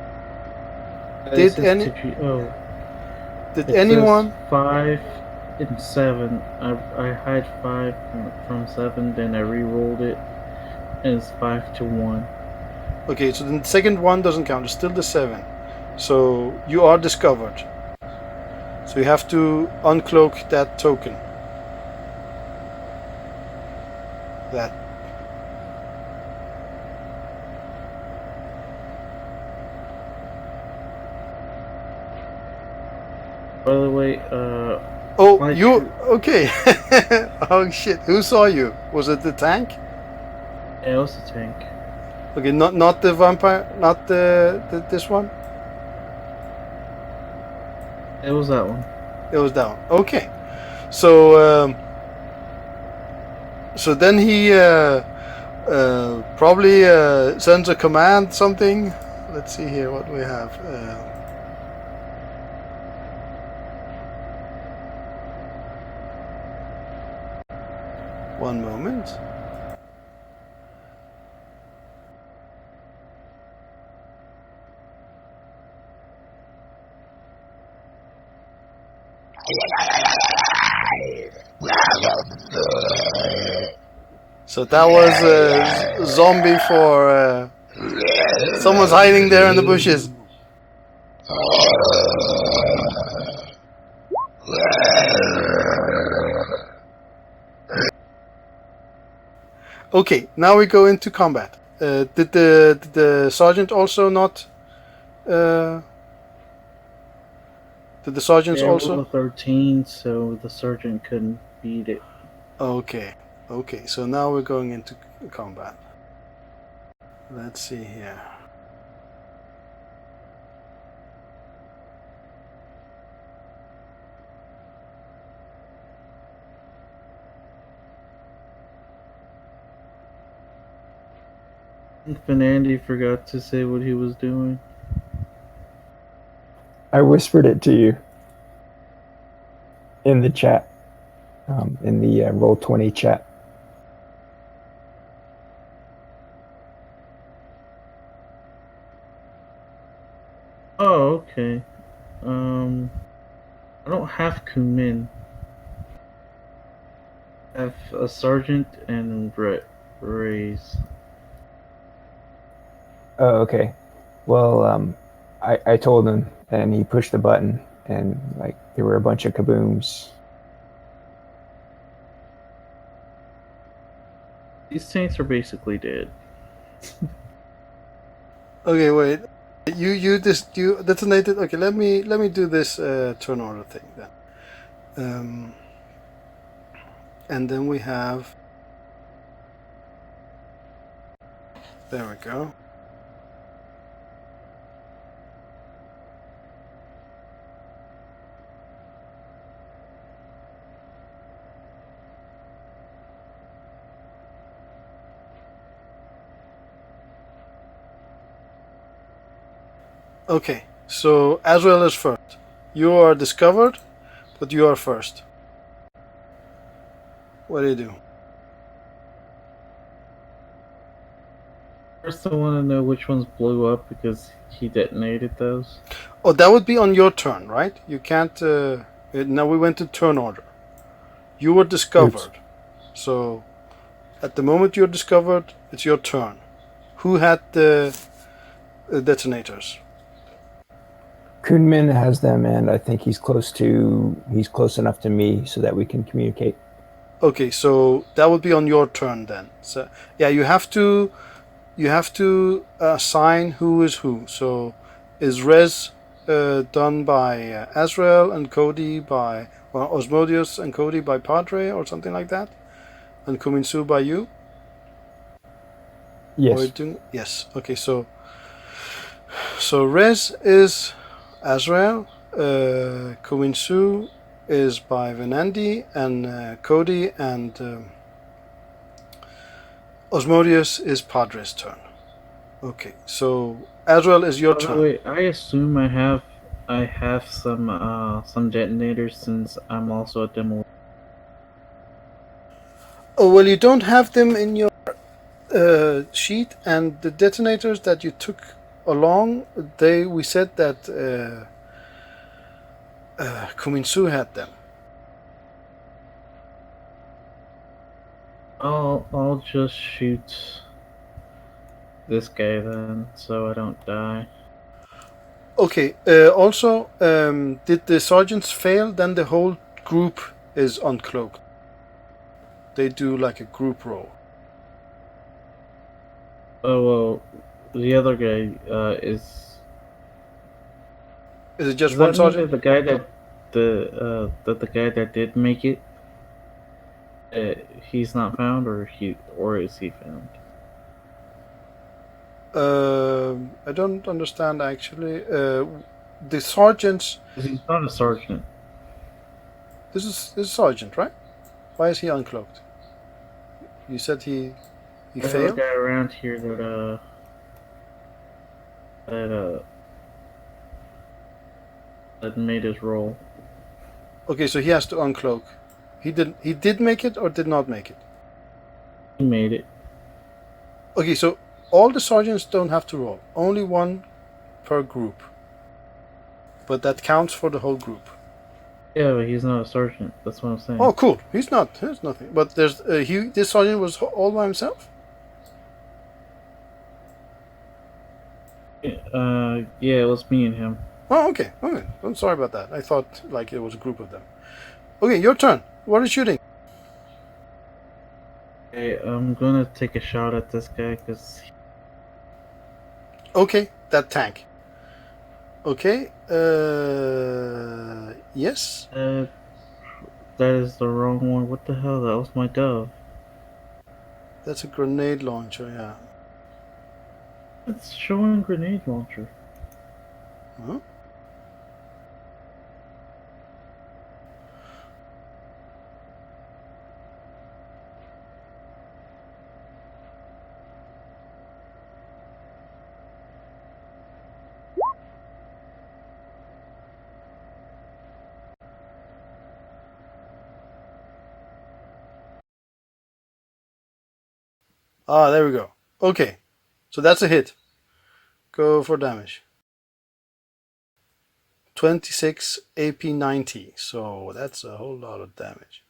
Did anyone? Says 5 and 7. I hide 5 from 7, then I re-rolled it, and it's 5 to 1. Okay, so the second one doesn't count. It's still the 7. So you are discovered. So you have to uncloak that token. That. By the way, Oh, you okay? Oh shit! Who saw you? Was it the tank? Yeah, it was a tank. Okay, not the vampire, not this one. It was that one. It was down. Okay, so so then he probably sends a command, something. Let's see here what we have. One moment. So that was a zombie for someone's hiding there in the bushes. Okay, now we go into combat. Did the sergeant also not? Did the sergeants also? Rolled a 13, so the sergeant couldn't beat it. Okay, okay. So now we're going into combat. Let's see here. Fernandy forgot to say what he was doing. I whispered it to you in the chat, in the Roll20 chat. Oh, okay. I don't have Kumin. Have a sergeant and raise. Oh, okay. Well, I told him, and he pushed the button, and like there were a bunch of kabooms. These tanks are basically dead. Okay, wait. You detonated. Okay, let me do this turn order thing then. And then we have. There we go. Okay, so Azrael is first. You are discovered, but you are first. What do you do? First, I want to know which ones blew up because he detonated those. Oh, that would be on your turn, right? You can't. Now we went to turn order. You were discovered. So at the moment you're discovered, it's your turn. Who had the detonators? Kunmin has them, and I think he's close enough to me so that we can communicate. Okay, so that would be on your turn then. So yeah, you have to assign who is who. So is Rez done by Azrael and Cody by Osmodius and Cody by Padre or something like that, and Kuminsu by you? Yes. Yes. Okay, so Rez is Azrael, Kuminsu is by Venandi, and Cody and Osmodius is Padre's turn. Okay, so Azrael is your turn. Wait, I assume I have some detonators since I'm also a demo. Oh well, you don't have them in your sheet, and the detonators that you took along, we said that Kuminsu had them. I'll just shoot this guy then, so I don't die. Okay. Also, did the sergeants fail? Then the whole group is uncloaked. They do like a group roll. Oh well, the other guy is. Is it just Does one that mean sergeant? that the guy that did make it, he's not found, or is he found? I don't understand actually. The sergeants. He's not a sergeant. This is sergeant, right? Why is he uncloaked? You said he There's failed. a guy around here that made his roll. Okay, so he has to uncloak. He did make it or did not make it? He made it. Okay, so all the sergeants don't have to roll. Only one per group. But that counts for the whole group. Yeah, but he's not a sergeant. That's what I'm saying. Oh, cool. He's not. There's nothing. But there's this sergeant was all by himself. Yeah, it was me and him. Oh, okay. Okay. I'm sorry about that. I thought like it was a group of them. Okay, your turn. What is shooting? Okay, I'm gonna take a shot at this guy because. Okay, that tank. Okay. Yes. That is the wrong one. What the hell? That was my dove. That's a grenade launcher. Yeah. It's showing grenade launcher. Huh? Ah, there we go. Okay, so that's a hit. Go for damage. 26 AP 90, so that's a whole lot of damage.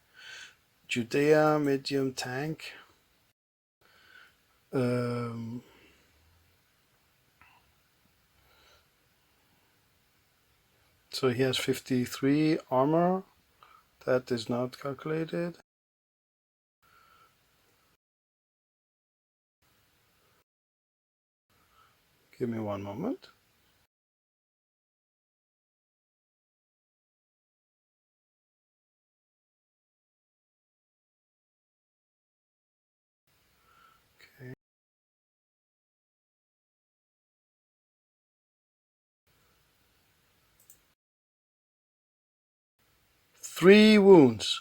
Judea, medium tank. So he has 53 armor. That is not calculated. Give me one moment. Okay. Three wounds.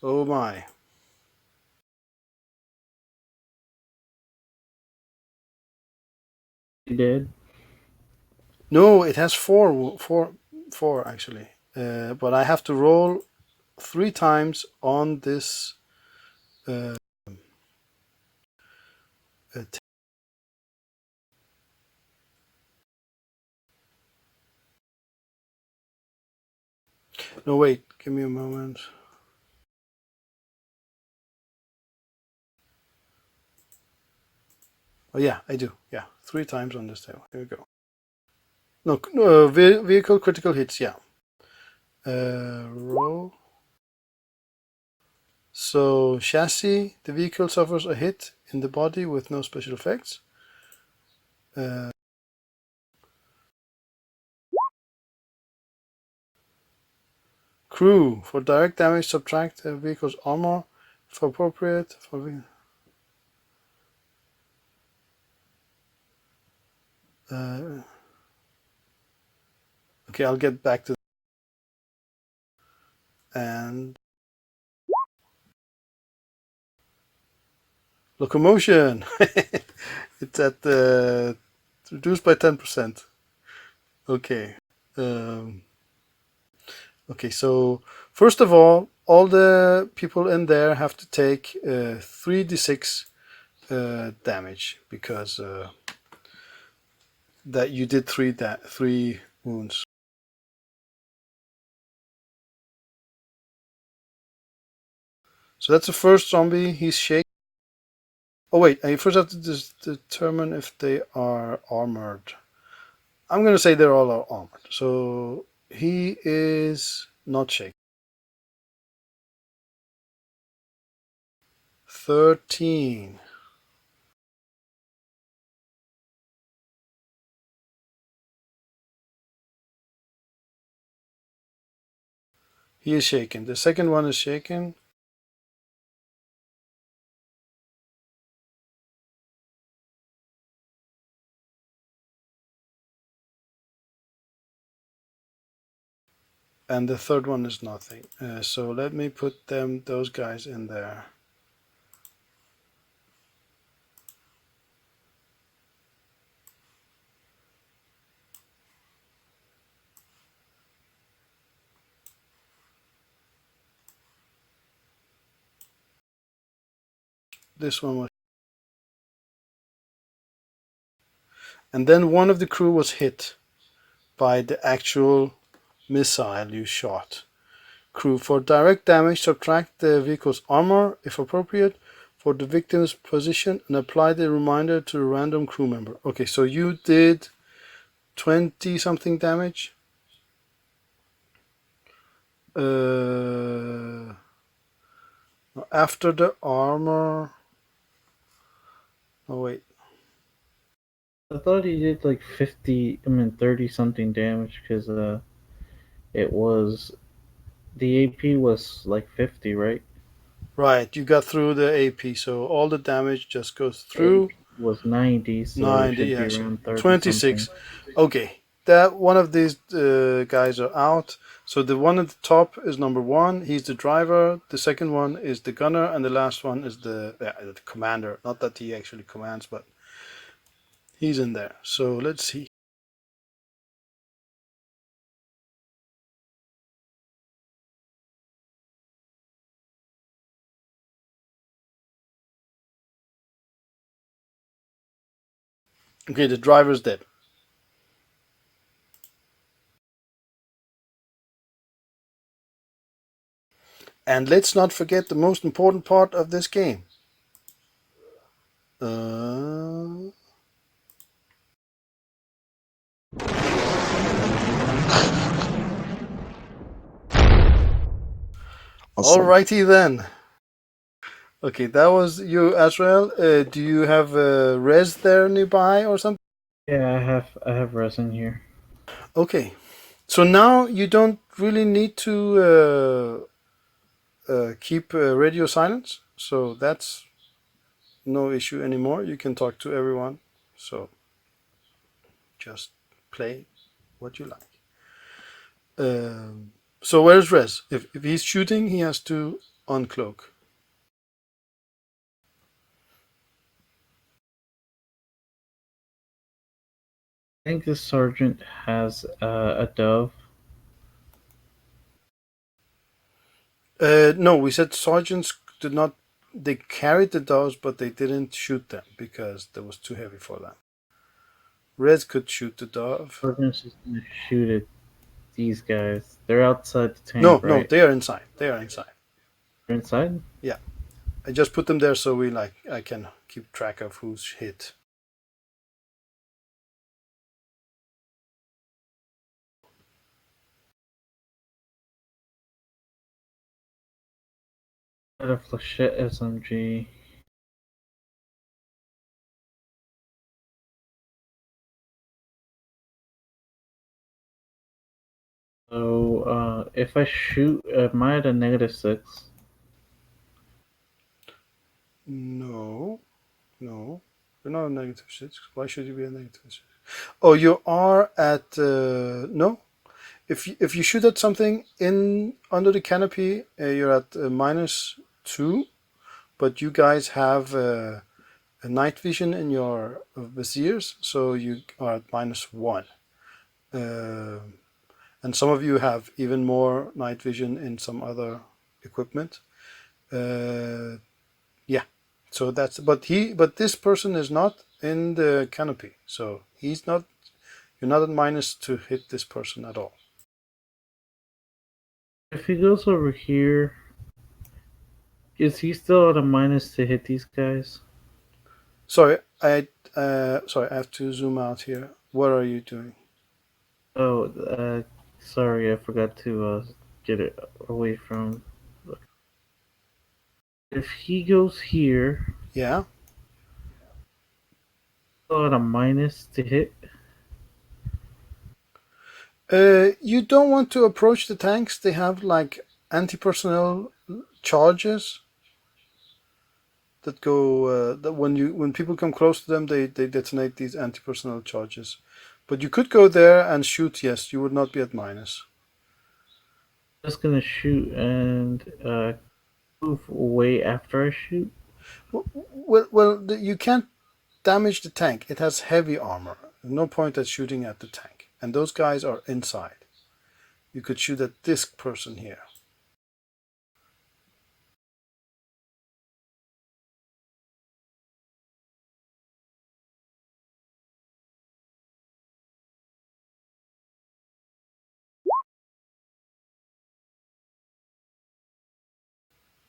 Oh my. You did? No, it has four actually. But I have to roll 3 times on this. Uh, no, wait. Give me a moment. Oh yeah, I do. Yeah, 3 times on this table. Here we go. No, vehicle critical hits. Yeah. Roll. So chassis, the vehicle suffers a hit in the body with no special effects. Crew, for direct damage, subtract the vehicle's armor if appropriate. Okay, I'll get back to and locomotion. It's at reduced by 10%. Okay. Okay, so first of all the people in there have to take 3d6 damage because that you did three wounds. So that's the first zombie. He's shaken. Oh wait, I first have to determine if they are armored. I'm gonna say they're all armored. So he is not shaken. 13. He is shaken. The second one is shaken. And the third one is nothing. So let me put those guys in there. This one was. And then one of the crew was hit by the actual missile you shot. Crew, for direct damage, subtract the vehicle's armor, if appropriate, for the victim's position and apply the reminder to a random crew member. Okay, so you did 20 something damage. After the armor. Oh, wait. I thought he did like 30 something damage because it was. The AP was like 50, right? Right, you got through the AP, so all the damage just goes through. AP was 90, so it 90, should be yeah, so around 30 26. something. Okay, that one of these guys are out. So the one at the top is number 1. He's the driver. The second one is the gunner, and the last one is the commander. Not that he actually commands, but he's in there. So let's see. Okay, the driver's dead. And let's not forget the most important part of this game. Awesome. Alrighty then. Okay, that was you, Azrael. Do you have res there nearby or something? Yeah, I have resin here. Okay, so now you don't really need to keep radio silence, so that's no issue anymore. You can talk to everyone, so just play what you like. So where's Res? If he's shooting, he has to uncloak. I think the sergeant has a dove. No, we said sergeants did not. They carried the doves, but they didn't shoot them because that was too heavy for them. Res could shoot the dove. Sergeant's just gonna shoot at these guys. They're outside the tank, No, right? they are inside. They are inside. They're inside? Yeah, I just put them there so I can keep track of who's hit. Got a flechette SMG. So, if I shoot, am I at a -6? No, you're not a -6. Why should you be a -6? Oh, you are at no. If you shoot at something in under the canopy, you're at -2. But you guys have a night vision in your viziers, so you are at -1. And some of you have even more night vision in some other equipment. Yeah, so that's but this person is not in the canopy, so he's not. You're not at minus to hit this person at all. If he goes over here, is he still at a minus to hit these guys? Sorry, I have to zoom out here. What are you doing? Oh, sorry, I forgot to get it away from. If he goes here, Yeah. still at a minus to hit. You don't want to approach the tanks. They have like anti-personnel charges that go that when people come close to them, they detonate these anti-personnel charges. But you could go there and shoot. Yes, you would not be at minus. Just gonna shoot and move away after I shoot. Well, you can't damage the tank. It has heavy armor. There's no point at shooting at the tank. And those guys are inside. You could shoot at this person here.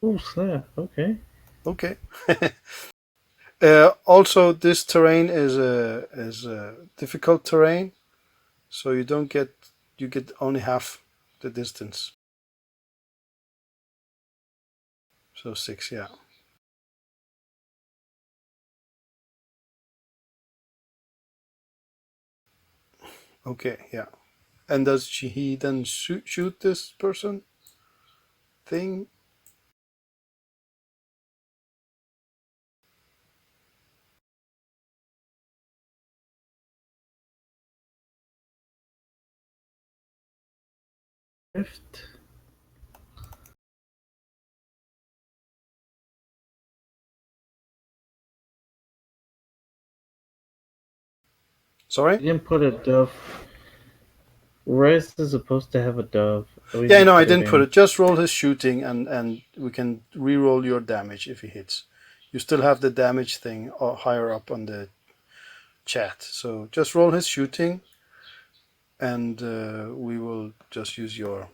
Oh snap! Okay. Okay. Also, this terrain is a difficult terrain, so you get only half the distance. So 6, yeah. Okay, yeah. And does he then shoot this person thing? Rift. Sorry? You didn't put a dove. Res is supposed to have a dove. Yeah, no, I didn't put it. Just roll his shooting, and we can re-roll your damage if he hits. You still have the damage thing higher up on the chat. So just roll his shooting, and we will just use your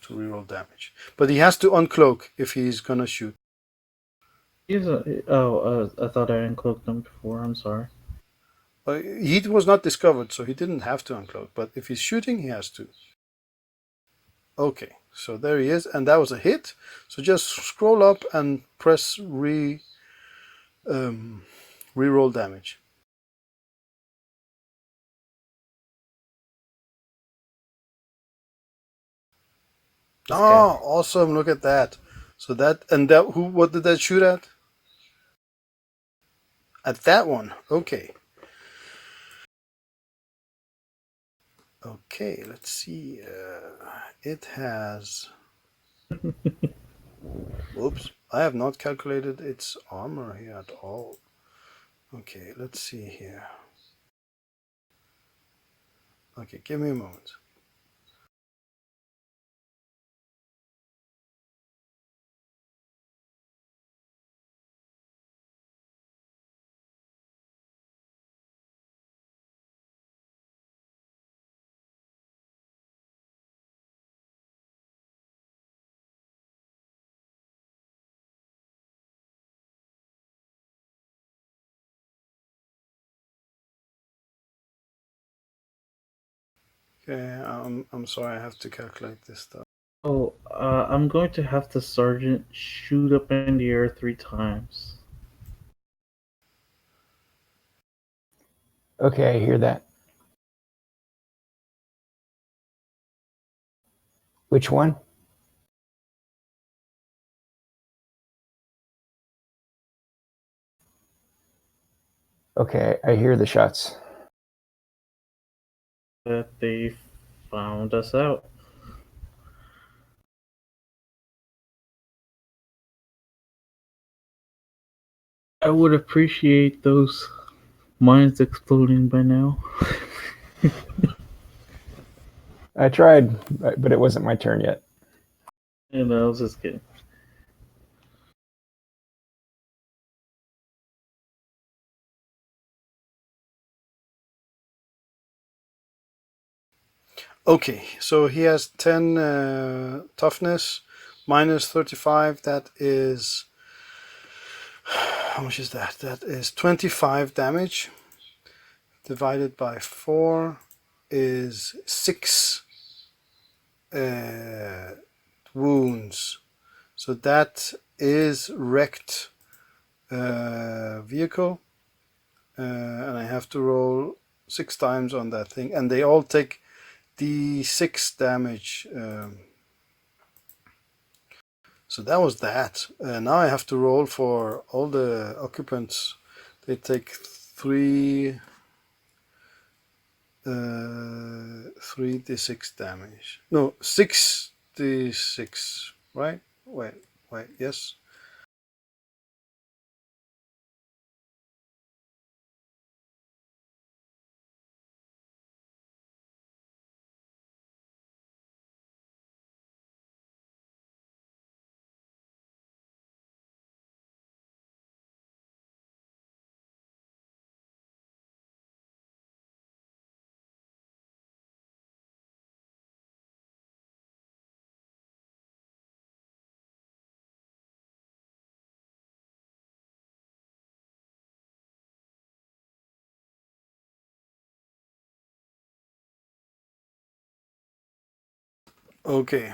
to reroll damage. But he has to uncloak if he's gonna shoot. I thought I uncloaked him before. I'm sorry. He was not discovered, so he didn't have to uncloak. But if he's shooting, he has to. Okay, so there he is, and that was a hit. So just scroll up and press reroll damage. This Oh, guy. awesome! Look at that. So what did that shoot at? At that one. Okay. Okay, let's see. It has. Oops, I have not calculated its armor here at all. Okay, let's see here. Okay, give me a moment. Okay, I'm sorry, I have to calculate this stuff. I'm going to have the sergeant shoot up in the air 3 times. Okay, I hear that. Which one? Okay, I hear the shots. That they found us out. I would appreciate those mines exploding by now. I tried, but it wasn't my turn yet. And I was just kidding. Okay, so he has 10 toughness, minus 35. That is. How much is that? That is 25 damage. Divided by 4 is 6 wounds. So that is wrecked vehicle. And I have to roll 6 times on that thing. And they all take d6 damage. So that was that. Now I have to roll for all the occupants. They take 3 3d6 damage. No, 6d6, right? Wait, yes. Okay.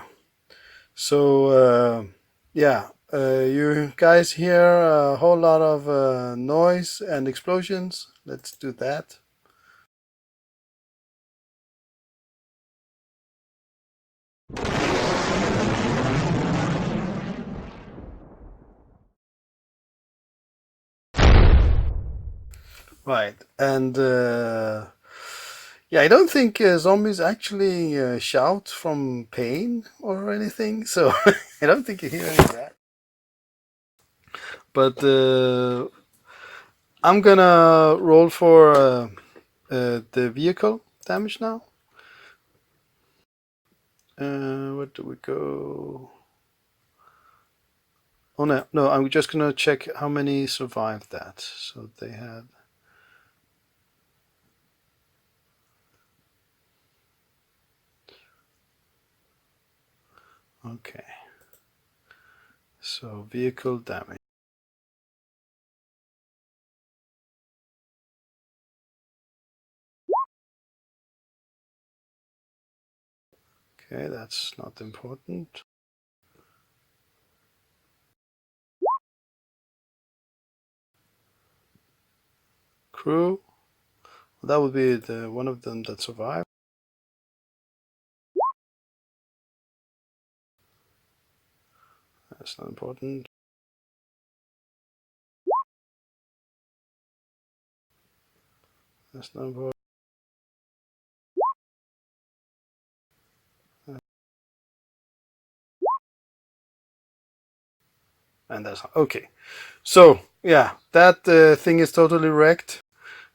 So, yeah, you guys hear a whole lot of noise and explosions. Let's do that. Right, and yeah, I don't think zombies actually shout from pain or anything, so I don't think you hear any of that. But I'm gonna roll for the vehicle damage now. Where do we go? Oh no, I'm just gonna check how many survived that. So they had. Okay. So vehicle damage. Okay, that's not important. Crew. That would be the one of them that survived. That's not important. That's not important. And that's okay. So yeah, that thing is totally wrecked.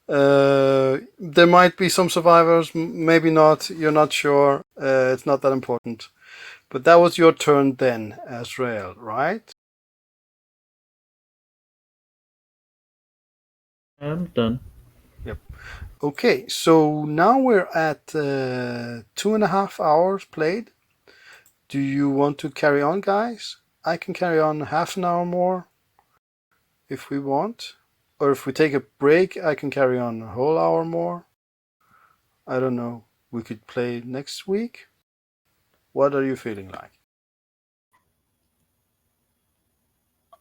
There might be some survivors, maybe not. You're not sure. It's not that important. But that was your turn then, Azrael, right? I'm done. Yep. Okay, so now we're at 2.5 hours played. Do you want to carry on, guys? I can carry on half an hour more if we want. Or if we take a break, I can carry on a whole hour more. I don't know. We could play next week. What are you feeling like?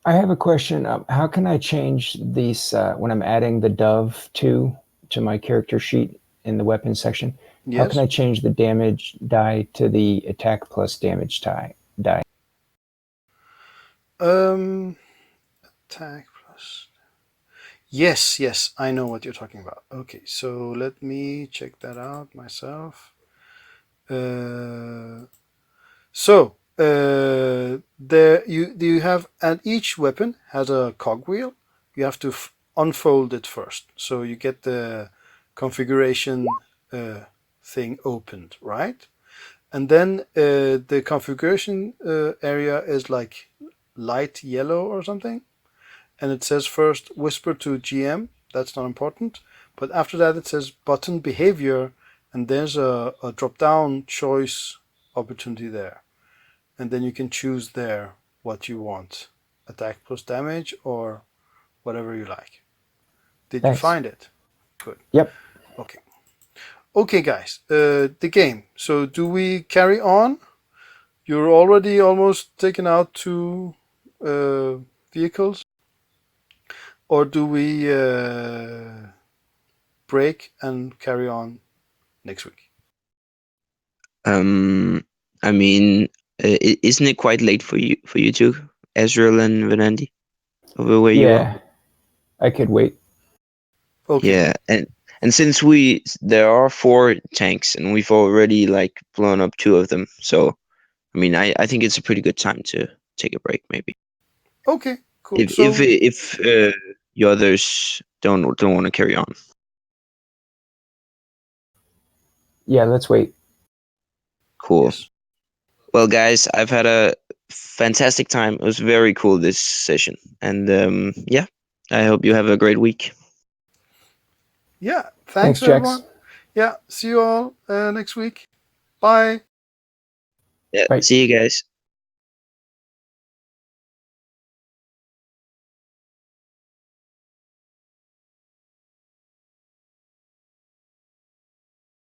I have a question. How can I change these when I'm adding the dove to my character sheet in the weapons section? How can Yes? I change the damage die to the attack plus damage die? Attack plus. Yes, I know what you're talking about. Okay, so let me check that out myself. There you have, and each weapon has a cogwheel. You have to unfold it first, so you get the configuration thing opened, right? And then the configuration area is like light yellow or something, and it says first whisper to GM. That's not important, but after that it says button behavior, and there's a drop down choice opportunity there, and then you can choose there what you want, attack plus damage or whatever you like. Did you Thanks. find it? Good. Yep. Okay, guys, the game. So do we carry on? You're already almost taken out 2 vehicles, or do we break and carry on next week? I mean, isn't it quite late for you two, Ezreal and Venandi, over where you are? Yeah, I could wait. Okay. Yeah, and since there are 4 tanks and we've already like blown up 2 of them, so I mean, I think it's a pretty good time to take a break, maybe. Okay. Cool. If the others don't want to carry on. Yeah, let's wait. Cool. Yes. Well, guys, I've had a fantastic time. It was very cool this session, and yeah, I hope you have a great week. Yeah. Thanks, Thanks, Jax. everyone. Yeah. See you all next week. Bye. Yeah, Bye. see you guys.